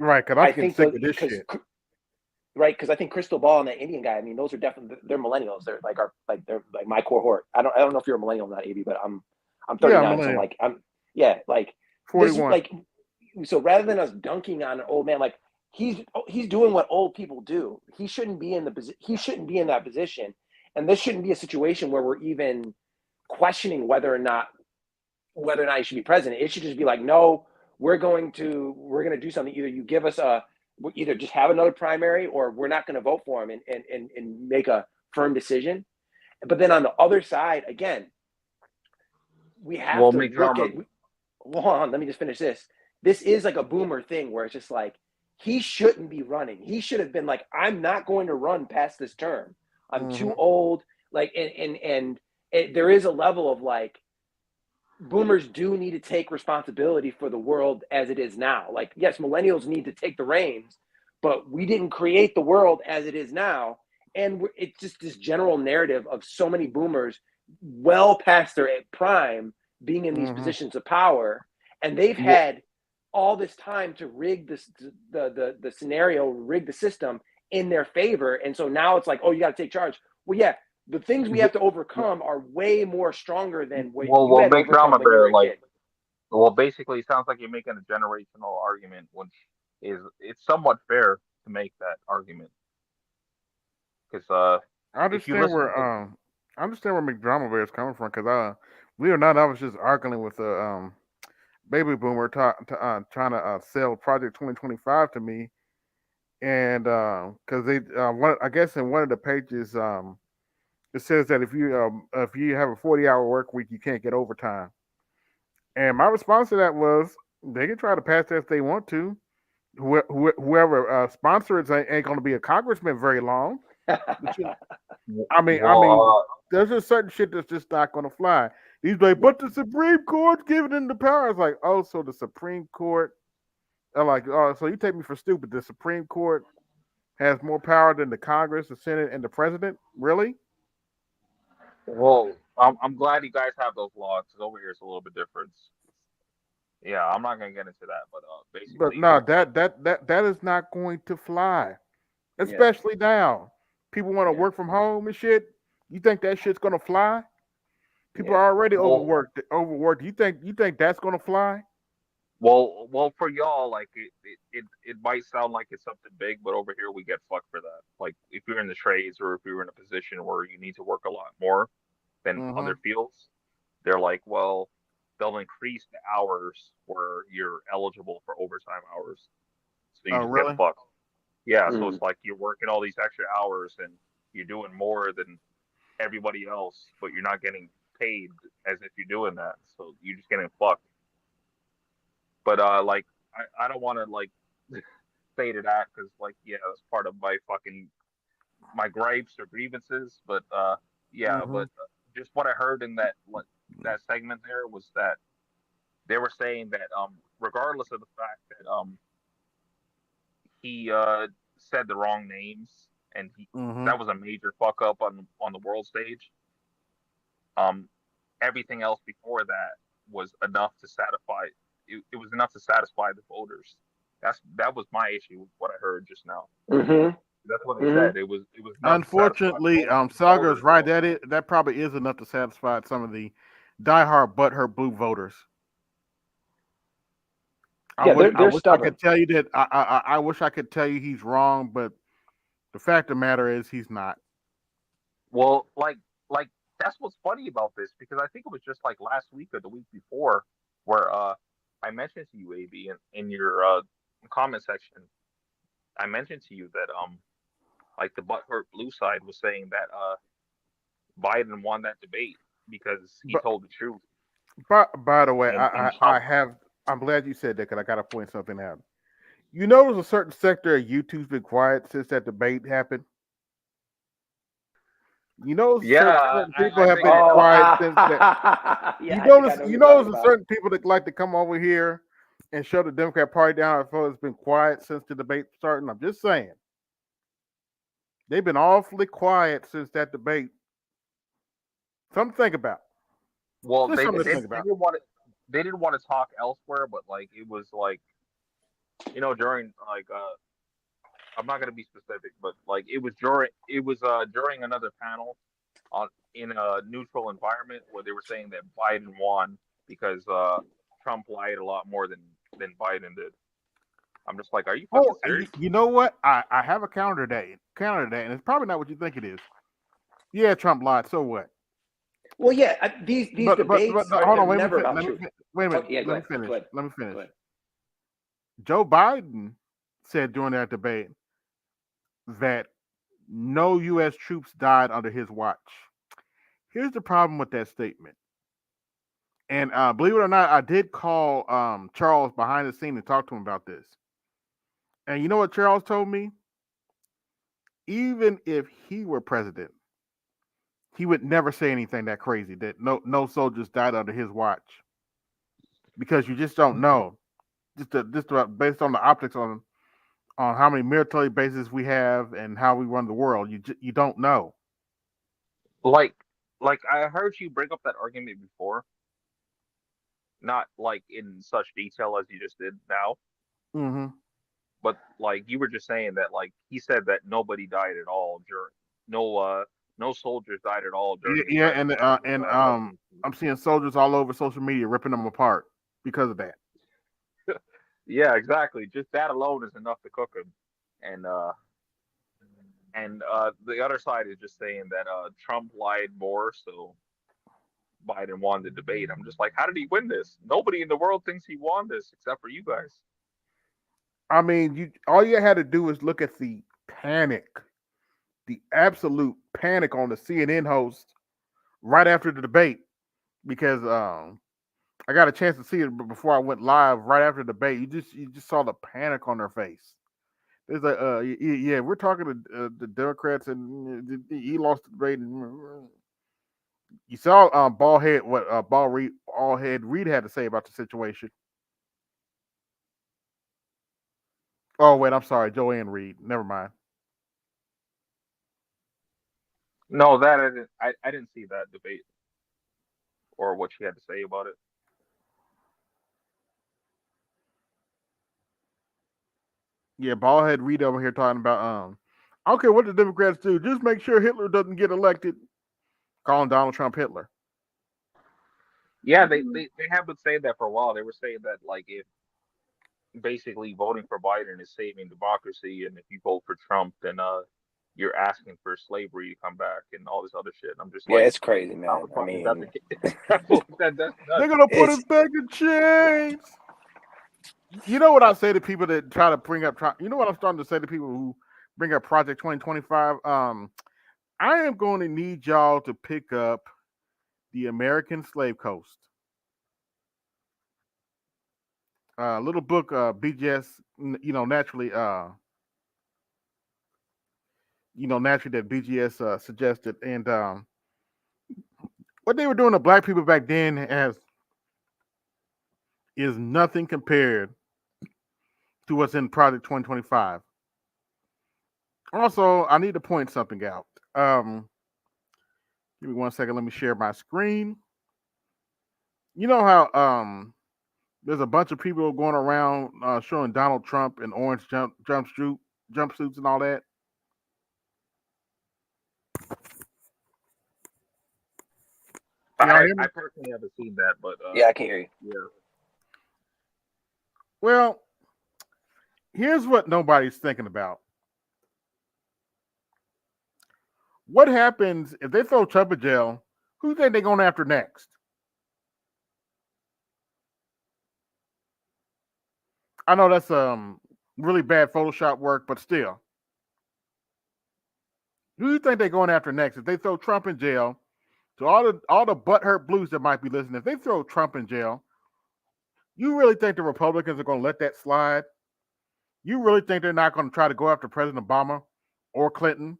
Right, because I'm getting sick of this shit. Right, because I think Crystal Ball and that Indian guy, I mean, those are definitely, they're millennials. They're they're like my cohort. I don't know if you're a millennial or not, AB, but I'm 39, so like 41. Like, so rather than us dunking on an old man, like he's doing what old people do. He shouldn't be in that position, and this shouldn't be a situation where we're even questioning whether or not he should be president. It should just be like, no, we're going to do something. Either you give us either just have another primary, or we're not going to vote for him and make a firm decision. But then on the other side, again, we have to look at. Hold on, let me just finish this. This is like a boomer thing where it's just like, he shouldn't be running. He should have been like, I'm not going to run past this term. I'm too old. Like, and there is a level of like, boomers do need to take responsibility for the world as it is now. Like, yes, millennials need to take the reins, but we didn't create the world as it is now. And it's just this general narrative of so many boomers well past their prime being in these positions of power. And they've had all this time to rig this, the scenario, rig the system in their favor. And so now it's like, oh, you got to take charge. Well, yeah, the things we have to overcome are way more stronger than what you had to overcome when you were a kid. Well, basically, it sounds like you're making a generational argument, which it's somewhat fair to make that argument. Because I understand where McDrama Bear is coming from. Because believe it or not, I was just arguing with a baby boomer trying to sell Project 2025 to me, and because they I guess in one of the pages it says that if you have a 40-hour work week, you can't get overtime. And my response to that was, they can try to pass that if they want to. Whoever sponsors ain't going to be a congressman very long. I mean, there's just certain shit that's just not going to fly. He's like, but the Supreme Court's giving them the power. It's like, oh, so the Supreme Court, so you take me for stupid. The Supreme Court has more power than the Congress, the Senate, and the president? Really? Well, I'm glad you guys have those laws, because over here it's a little bit different. Yeah, I'm not gonna get into that, but basically. But no, that is not going to fly, especially now. People want to work from home and shit. You think that shit's gonna fly? People are already overworked. You think that's gonna fly? Well, for y'all, like it might sound like it's something big, but over here we get fucked for that. Like, if you're in the trades, or if you're in a position where you need to work a lot more than other fields, they're like, well, they'll increase the hours where you're eligible for overtime hours. So you just get fucked. Yeah, so it's like you're working all these extra hours and you're doing more than everybody else, but you're not getting paid as if you're doing that. So you're just getting fucked. But like, I don't want to like say to that, because like, yeah, that's part of my gripes or grievances. But but just what I heard in that segment there was that they were saying that regardless of the fact that he said the wrong names, and that was a major fuck up on the world stage. Everything else before that was enough to satisfy. It was enough to satisfy the voters. That was my issue with what I heard just now. That's what they said. It was. Unfortunately, Sagar's right. That probably is enough to satisfy some of the diehard butthurt blue voters. Yeah, I they're wish I stubborn. could tell you that I wish I could tell you he's wrong, but the fact of the matter is he's not. Well, like that's what's funny about this because I think it was just like last week or the week before where I mentioned to you, AB, in your comment section. I mentioned to you that like the butthurt blue side was saying that Biden won that debate because he But told the truth, by the way, and I Trump. have. I'm glad you said that because I got to point something out. You notice a certain sector of YouTube's been quiet since that debate happened. You know, Yeah, certain people I have think been Oh, quiet since that. yeah, I think I know what You you're talking notice about. certain people that like to come over here and show the Democrat Party down. I feel it's been quiet since the debate started. I'm just saying they've been awfully quiet since that debate. Something to think about. well Just they something they to they think about. didn't want to they didn't want to talk elsewhere, but like it was like during like I'm not gonna be specific, but like it was during another panel on in a neutral environment where they were saying that Biden won because Trump lied a lot more than Biden did. I'm just like, are you fucking Oh, serious? you know what? I have a counter to that. Counter to that, and it's probably not what you think it is. Yeah, Trump lied. So what? Well, yeah, these But debates no, are hold they're on. Wait a never minute. about truth. Wait a Oh, minute. yeah, go Let me ahead. finish. Go ahead. Let me Go finish. ahead. Joe Biden said during that debate that no U.S. troops died under his watch. Here's the problem with that statement. And believe it or not, I did call Charles behind the scene and talk to him about this. And you know what Charles told me? Even if he were president, he would never say anything that crazy that no soldiers died under his watch because you just don't know. Based on the optics on how many military bases we have and how we run the world, you don't know. Like like I heard you bring up that argument before, not like in such detail as you just did now, Hmm. but like you were just saying that like he said that nobody died at all during no no soldiers died at all Yeah, during his yeah, and presidency. I'm seeing soldiers all over social media ripping them apart because of that. Yeah, exactly. Just that alone is enough to cook him. And the other side is just saying that Trump lied more, so Biden won the debate. I'm just like, how did he win this? Nobody in the world thinks he won this except for you guys. I mean, you all you had to do is look at the panic, the absolute panic on the CNN host right after the debate because I got a chance to see it before I went live. Right after the debate, you just saw the panic on their face. It's like, yeah, we're talking to the Democrats, and he lost the debate. And you saw ball head Reed had to say about the situation. Oh wait, I'm sorry, Joanne Reed. Never mind. No, that I didn't see that debate or what she had to say about it. Yeah, ball head Reed over here talking about I don't care what the Democrats do, just make sure Hitler doesn't get elected. Calling Donald Trump Hitler. Yeah, they have been saying that for a while. They were saying that like if basically voting for Biden is saving democracy, and if you vote for Trump, then you're asking for slavery to come back and all this other shit. I'm just Yeah, like, it's crazy, how man. the I fuck is that the mean, case? That's They're nuts. gonna put us it's back in chains. You know what I say to people that try to bring up? You know what I'm starting to say to people who bring up Project 2025? I am going to need y'all to pick up the American Slave Coast, little book. BGS, naturally, naturally that BGS suggested, and what they were doing to black people back then is nothing compared to what's in Project 2025. Also, I need to point something out. Give me 1 second. Let me share my screen. You know how there's a bunch of people going around showing Donald Trump in orange jumpsuits and all that. Can y'all hear I me? personally haven't seen that, but yeah, I can hear you. yeah. Well, here's what nobody's thinking about. What happens if they throw Trump in jail? Who think they're going after next? I know that's really bad Photoshop work, but still. Who do you think they're going after next? If they throw Trump in jail, to all the butthurt blues that might be listening, if they throw Trump in jail, you really think the Republicans are going to let that slide? You really think they're not going to try to go after President Obama or Clinton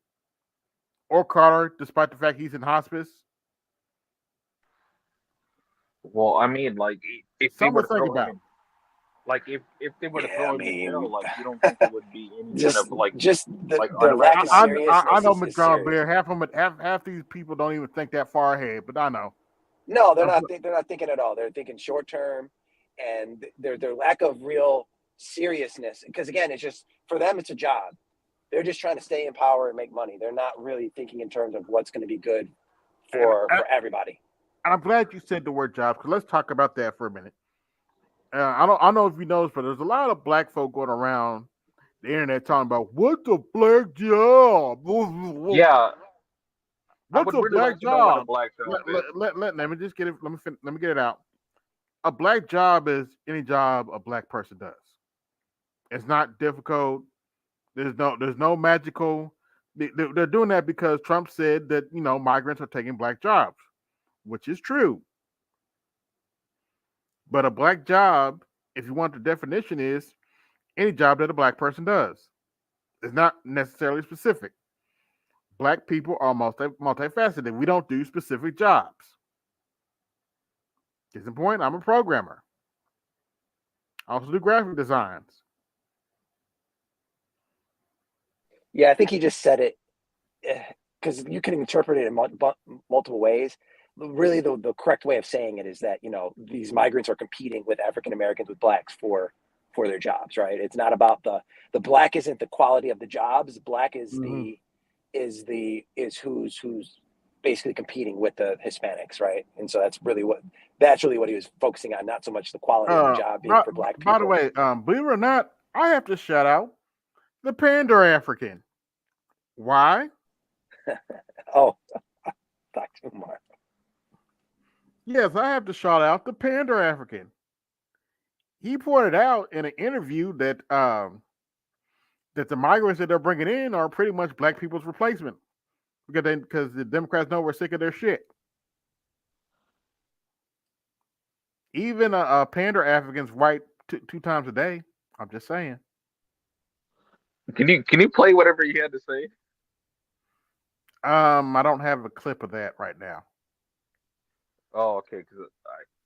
or Carter, despite the fact he's in hospice? Well, I mean, like if they Something were to to think throw him about. in, like if they were to Yeah, I throw him in jail, mean, like you don't think there would be any kind just of like just like their lack of unrest? I seriousness know is McDonald serious. Bear. Half these people don't even think that far ahead, but I know. No, they're I'm not. They're not thinking at all. They're thinking short term, and their lack of real seriousness. Because again, it's just for them, it's a job. They're just trying to stay in power and make money. They're not really thinking in terms of what's going to be good and, for everybody. and I'm glad you said the word jobs because let's talk about that for a minute. I don't know if you noticed, but there's a lot of black folk going around the internet talking about what's a black job? Yeah, I What's would a really black like to know what a job? black job is. Let me just get it. Let me get it out. A black job is any job a black person does. It's not difficult. There's no magical. They're doing that because Trump said that migrants are taking black jobs, which is true. But a black job, if you want the definition, is any job that a black person does. It's not necessarily specific. Black people are multifaceted. We don't do specific jobs. Case in point, I'm a programmer. I also do graphic designs. Yeah, I think he just said it because you can interpret it in multiple ways. Really, the correct way of saying it is that these migrants are competing with African Americans with blacks for their jobs, right? It's not about the black isn't the quality of the jobs. Black is Mhm. who's basically competing with the Hispanics, right? And so that's really what he was focusing on, not so much the quality of the job being By, for black by the people. way, believe it or not, I have to shout out the Pander African. Why? Oh, Dr. Umar. Yes, I have to shout out the Pander African. He pointed out in an interview that the migrants that they're bringing in are pretty much black people's replacement because the Democrats know we're sick of their shit. Even a Pander African's white two times a day. I'm just saying. Can you play whatever you had to say? I don't have a clip of that right now. Oh, okay. Because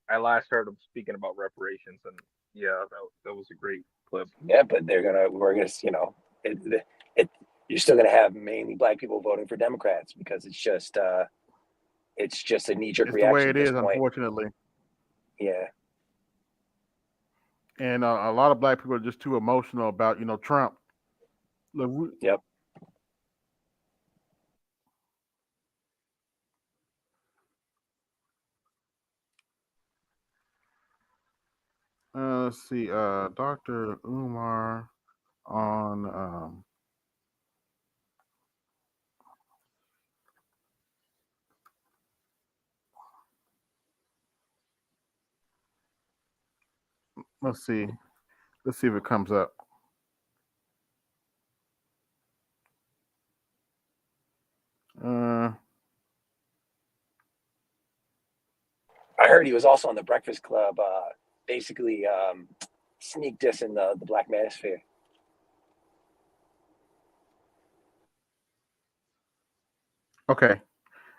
I last heard him speaking about reparations, and yeah, that was a great clip. Yeah, but we're gonna you're still gonna have mainly black people voting for Democrats because it's just a knee jerk It's the way reaction it at this is, point. unfortunately. Yeah. And a lot of black people are just too emotional about Trump. Look, Yep. Let's see. Dr. Umar on. Let's see. Let's see if it comes up. I heard he was also on the Breakfast Club, basically sneak dissing the Black Manosphere. Okay.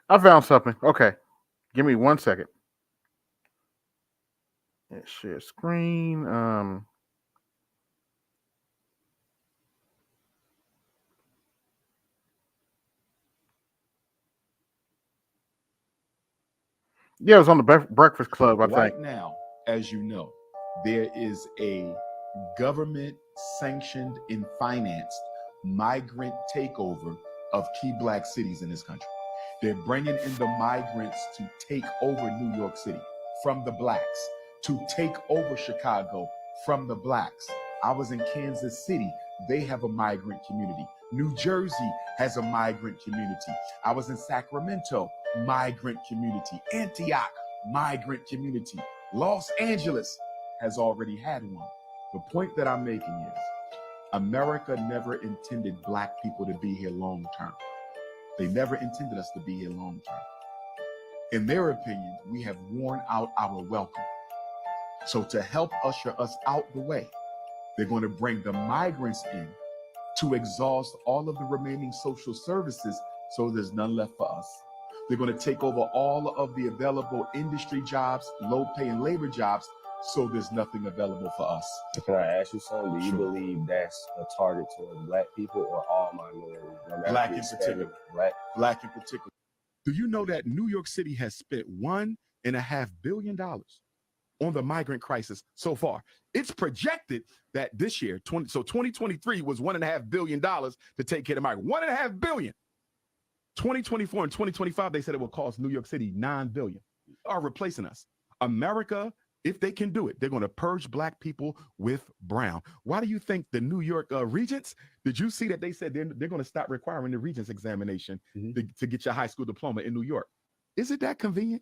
I found something. Okay. Give me 1 second. Share screen. Yeah, it was on the Breakfast Club, I think. Right now, as you know, there is a government sanctioned and financed migrant takeover of key black cities in this country. They're bringing in the migrants to take over New York City from the blacks, to take over Chicago from the blacks. I was in Kansas City. They have a migrant community. New Jersey has a migrant community. I was in Sacramento, migrant community. Antioch, migrant community. Los Angeles has already had one. The point that I'm making is America never intended black people to be here long term. They never intended us to be here long term. In their opinion, we have worn out our welcome. So to help usher us out the way, they're going to bring the migrants in to exhaust all of the remaining social services so there's none left for us. They're going to take over all of the available industry jobs, low paying labor jobs, so there's nothing available for us. Can I ask you something? Do you believe that's a target towards black people or all minorities? Black in particular. Black in particular. Do you know that New York City has spent $1.5 billion on the migrant crisis so far? It's projected that this year, 2023 was $1.5 billion to take care of migrants. $1.5 billion. 2024 and 2025, they said it will cost New York City $9 billion. Are replacing us. America, if they can do it, they're going to purge black people with brown. Why do you think the New York regents, did you see that they said they're going to stop requiring the regents examination to get your high school diploma in New York? Is it that convenient?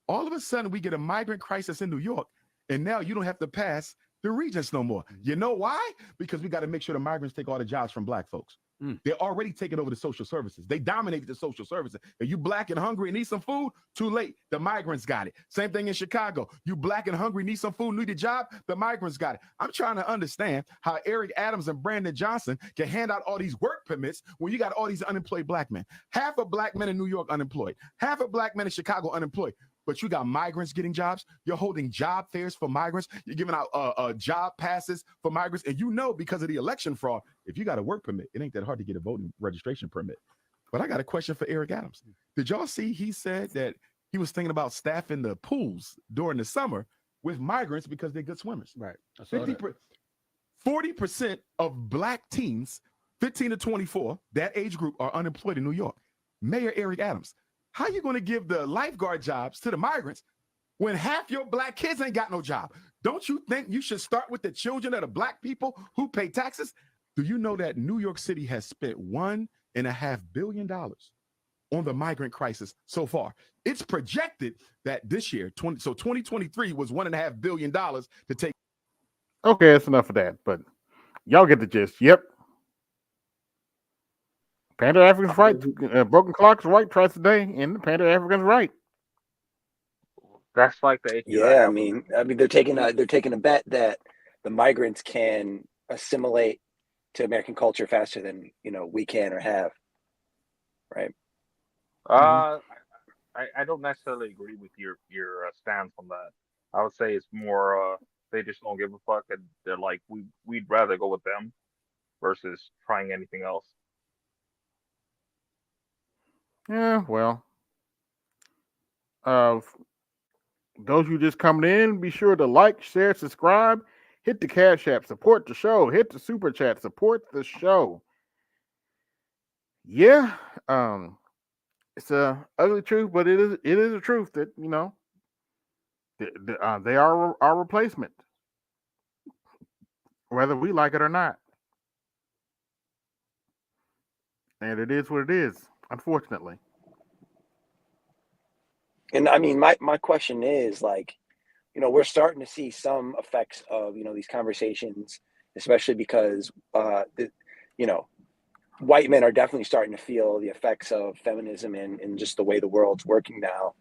All of a sudden, we get a migrant crisis in New York, and now you don't have to pass the regents no more. You know why? Because we got to make sure the migrants take all the jobs from black folks. They're already taking over the social services. They dominated the social services. If you black and hungry and need some food, too late. The migrants got it. Same thing in Chicago. You black and hungry, need some food, need a job, the migrants got it. I'm trying to understand how Eric Adams and Brandon Johnson can hand out all these work permits when you got all these unemployed black men. Half of black men in New York unemployed. Half of black men in Chicago unemployed. But you got migrants getting jobs. You're holding job fairs for migrants. You're giving out job passes for migrants. And you know, because of the election fraud, if you got a work permit, it ain't that hard to get a voting registration permit. But I got a question for Eric Adams. Did y'all see he said that he was thinking about staffing the pools during the summer with migrants because they're good swimmers? Right. 40% of black teens, 15 to 24, that age group, are unemployed in New York. Mayor Eric Adams, how you going to give the lifeguard jobs to the migrants when half your black kids ain't got no job? Don't you think you should start with the children of the black people who pay taxes? Do you know that New York City has spent $1.5 billion on the migrant crisis so far? It's projected that this year, 2023 was $1.5 billion to take. Okay, that's enough of that. But y'all get the gist. Yep. Panther African's right. Broken clock's right twice a day, and the Panther African's right. That's like the issue. Yeah, I mean, they're taking a bet that the migrants can assimilate to American culture faster than we can or have. Right. I don't necessarily agree with your stance on that. I would say it's more they just don't give a fuck, and they're like we'd rather go with them versus trying anything else. Yeah, well, those you just coming in, be sure to like, share, subscribe, hit the Cash App, support the show, hit the Super Chat, support the show. Yeah, it's a ugly truth, but it is a truth that they are our replacement, whether we like it or not, and it is what it is, unfortunately. And I mean, my question is we're starting to see some effects of these conversations, especially because white men are definitely starting to feel the effects of feminism and just the way the world's working now.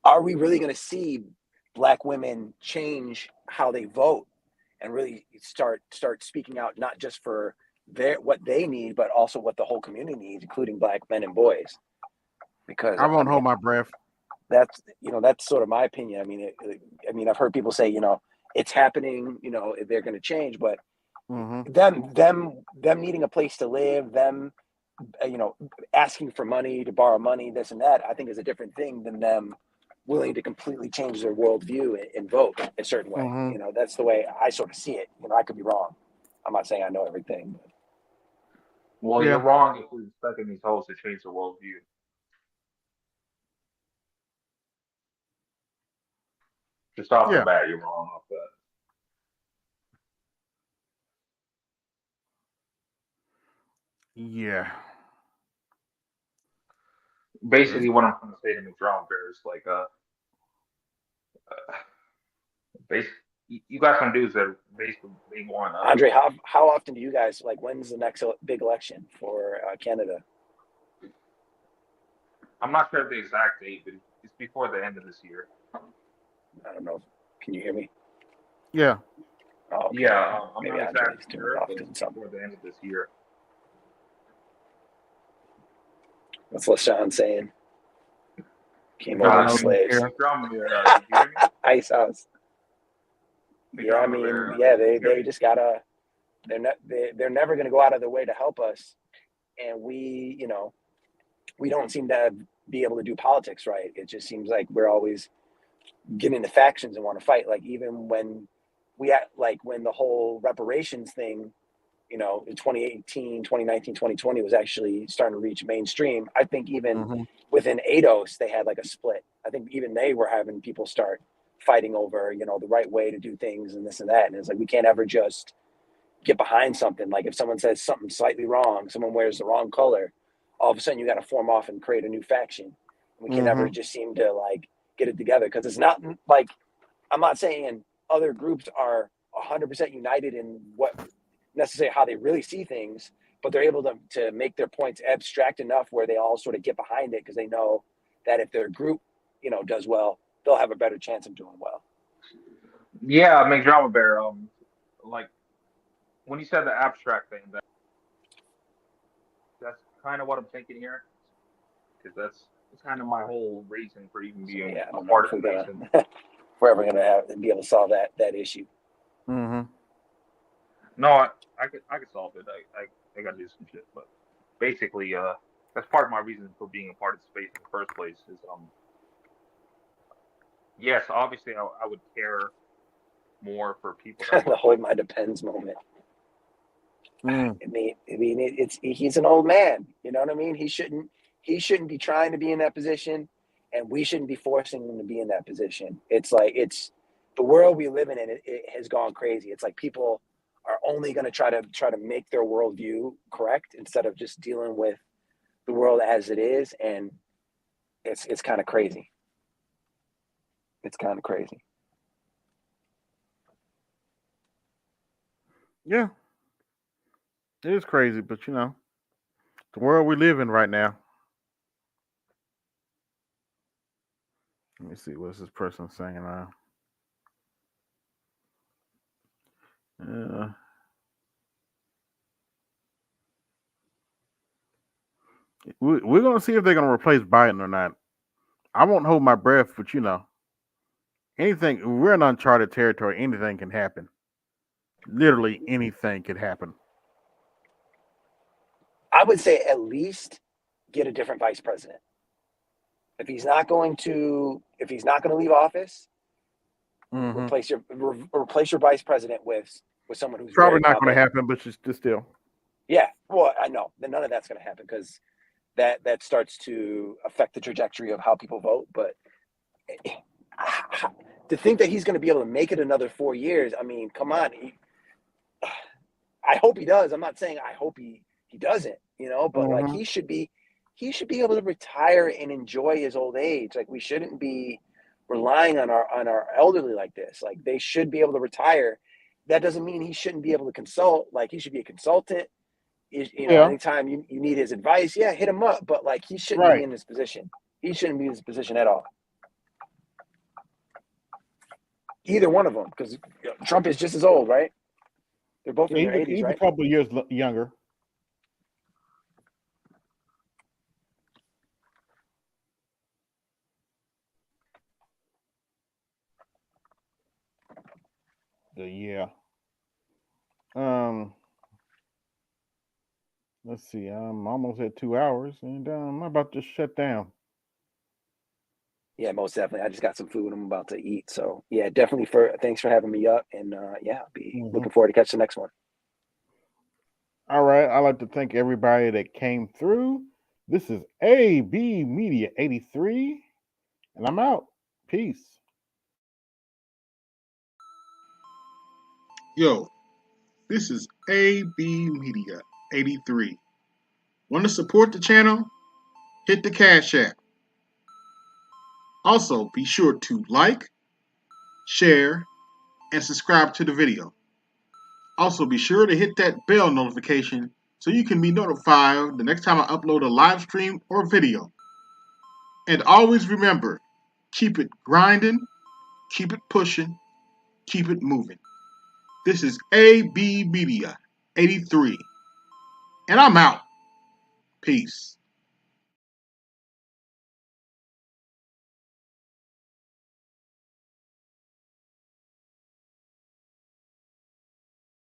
Are we really going to see black women change how they vote and really start speaking out, not just for what they need, but also what the whole community needs, including black men and boys? Because I won't hold my breath. That's sort of my opinion. I mean, I've heard people say, it's happening, they're going to change, but them needing a place to live, them, asking for money, to borrow money, this and that, I think is a different thing than them willing to completely change their worldview and vote a certain way. That's the way I sort of see it. I could be wrong. I'm not saying I know everything. Well, you're wrong if we're expecting these hoes to change their worldview. Just off the bat, you're wrong off that. Yeah. Basically, what I'm trying to say to McDonald Bear is like, basically, you got some dudes that basically they want. Andre, how often do you guys like? When's the next big election for Canada? I'm not sure of the exact date, but it's before the end of this year. I don't know. Can you hear me? Yeah. Oh, okay. Yeah, I'm Maybe not Andre's exactly turning sure, off but doing it's something. before the end of this year. What's LaShawn saying? Came I over don't as know. slaves. McDonald Bear, did you hear me? Ice house. Yeah, I McDonald mean, Bear, yeah, did you hear they me? just gotta. They're never gonna go out of their way to help us, and we don't seem to be able to do politics right. It just seems like we're always getting into factions and want to fight. Like even when when the whole reparations thing, in 2018, 2019, 2020 was actually starting to reach mainstream. I think even Mm-hmm. within ADOS, they had like a split. I think even they were having people start fighting over, the right way to do things and this and that. And it's like, we can't ever just get behind something. Like if someone says something slightly wrong, someone wears the wrong color, all of a sudden you got to form off and create a new faction. We can never Mm-hmm. just seem to like get it together because it's not like, I'm not saying other groups are 100% united in what necessarily how they really see things, but they're able to make their points abstract enough where they all sort of get behind it because they know that if their group, does well, they'll have a better chance of doing well. Yeah, McDonald Bear. Like when you said the abstract thing, that's kind of what I'm thinking here, because that's kind of my whole reason for even So being yeah, I a don't know part if of we're the gonna nation. if we're ever gonna be able to solve that issue. Mm-hmm. No, I could solve it. I gotta do some shit, but basically, that's part of my reason for being a part of the space in the first place. Is yes, obviously, I would care more for people that The look hold like my depends moment. Mm. He's an old man. You know what I mean? He shouldn't be trying to be in that position, and we shouldn't be forcing him to be in that position. It's like it's the world we live in. It has gone crazy. It's like people are only going to try to make their worldview correct instead of just dealing with the world as it is, and it's kind of crazy. It's kind of crazy. Yeah. It is crazy, but the world we live in right now. Let me see what's this person saying now. Uh, we're gonna see if they're gonna replace Biden or not. I won't hold my breath, but anything. We're in uncharted territory. Anything can happen. Literally anything could happen. I would say at least get a different vice president. If he's not going to leave office, Mm-hmm. replace your vice president with someone who's Probably very not going to competent. happen, but just still. Yeah, well, I know that none of that's going to happen because that starts to affect the trajectory of how people vote. But to think that he's going to be able to make it another 4 years, I mean, come on. I hope he does. I'm not saying I hope he doesn't, but like Mm-hmm. he should be able to retire and enjoy his old age. Like we shouldn't be relying on our elderly like this. Like they should be able to retire. That doesn't mean he shouldn't be able to consult. Like he should be a consultant. Yeah. Anytime you need his advice, yeah, hit him up. But like he shouldn't be Right. in this position. He shouldn't be in this position at all. Either one of them, because Trump is just as old, right? They're both in Yeah, their 80s, he's a right? couple of years younger. Yeah. Um. Let's see. I'm almost at 2 hours, and I'm about to shut down. Yeah, most definitely. I just got some food I'm about to eat. So yeah, definitely thanks for having me up. And yeah, I'll be Mm-hmm. looking forward to catch the next one. All right. I'd like to thank everybody that came through. This is AB Media 83, and I'm out. Peace. Yo, this is AB Media 83, Want to support the channel? Hit the Cash App. Also, be sure to like, share, and subscribe to the video. Also, be sure to hit that bell notification so you can be notified the next time I upload a live stream or video. And always remember, keep it grinding, keep it pushing, keep it moving. This is AB Media 83, and I'm out. Peace.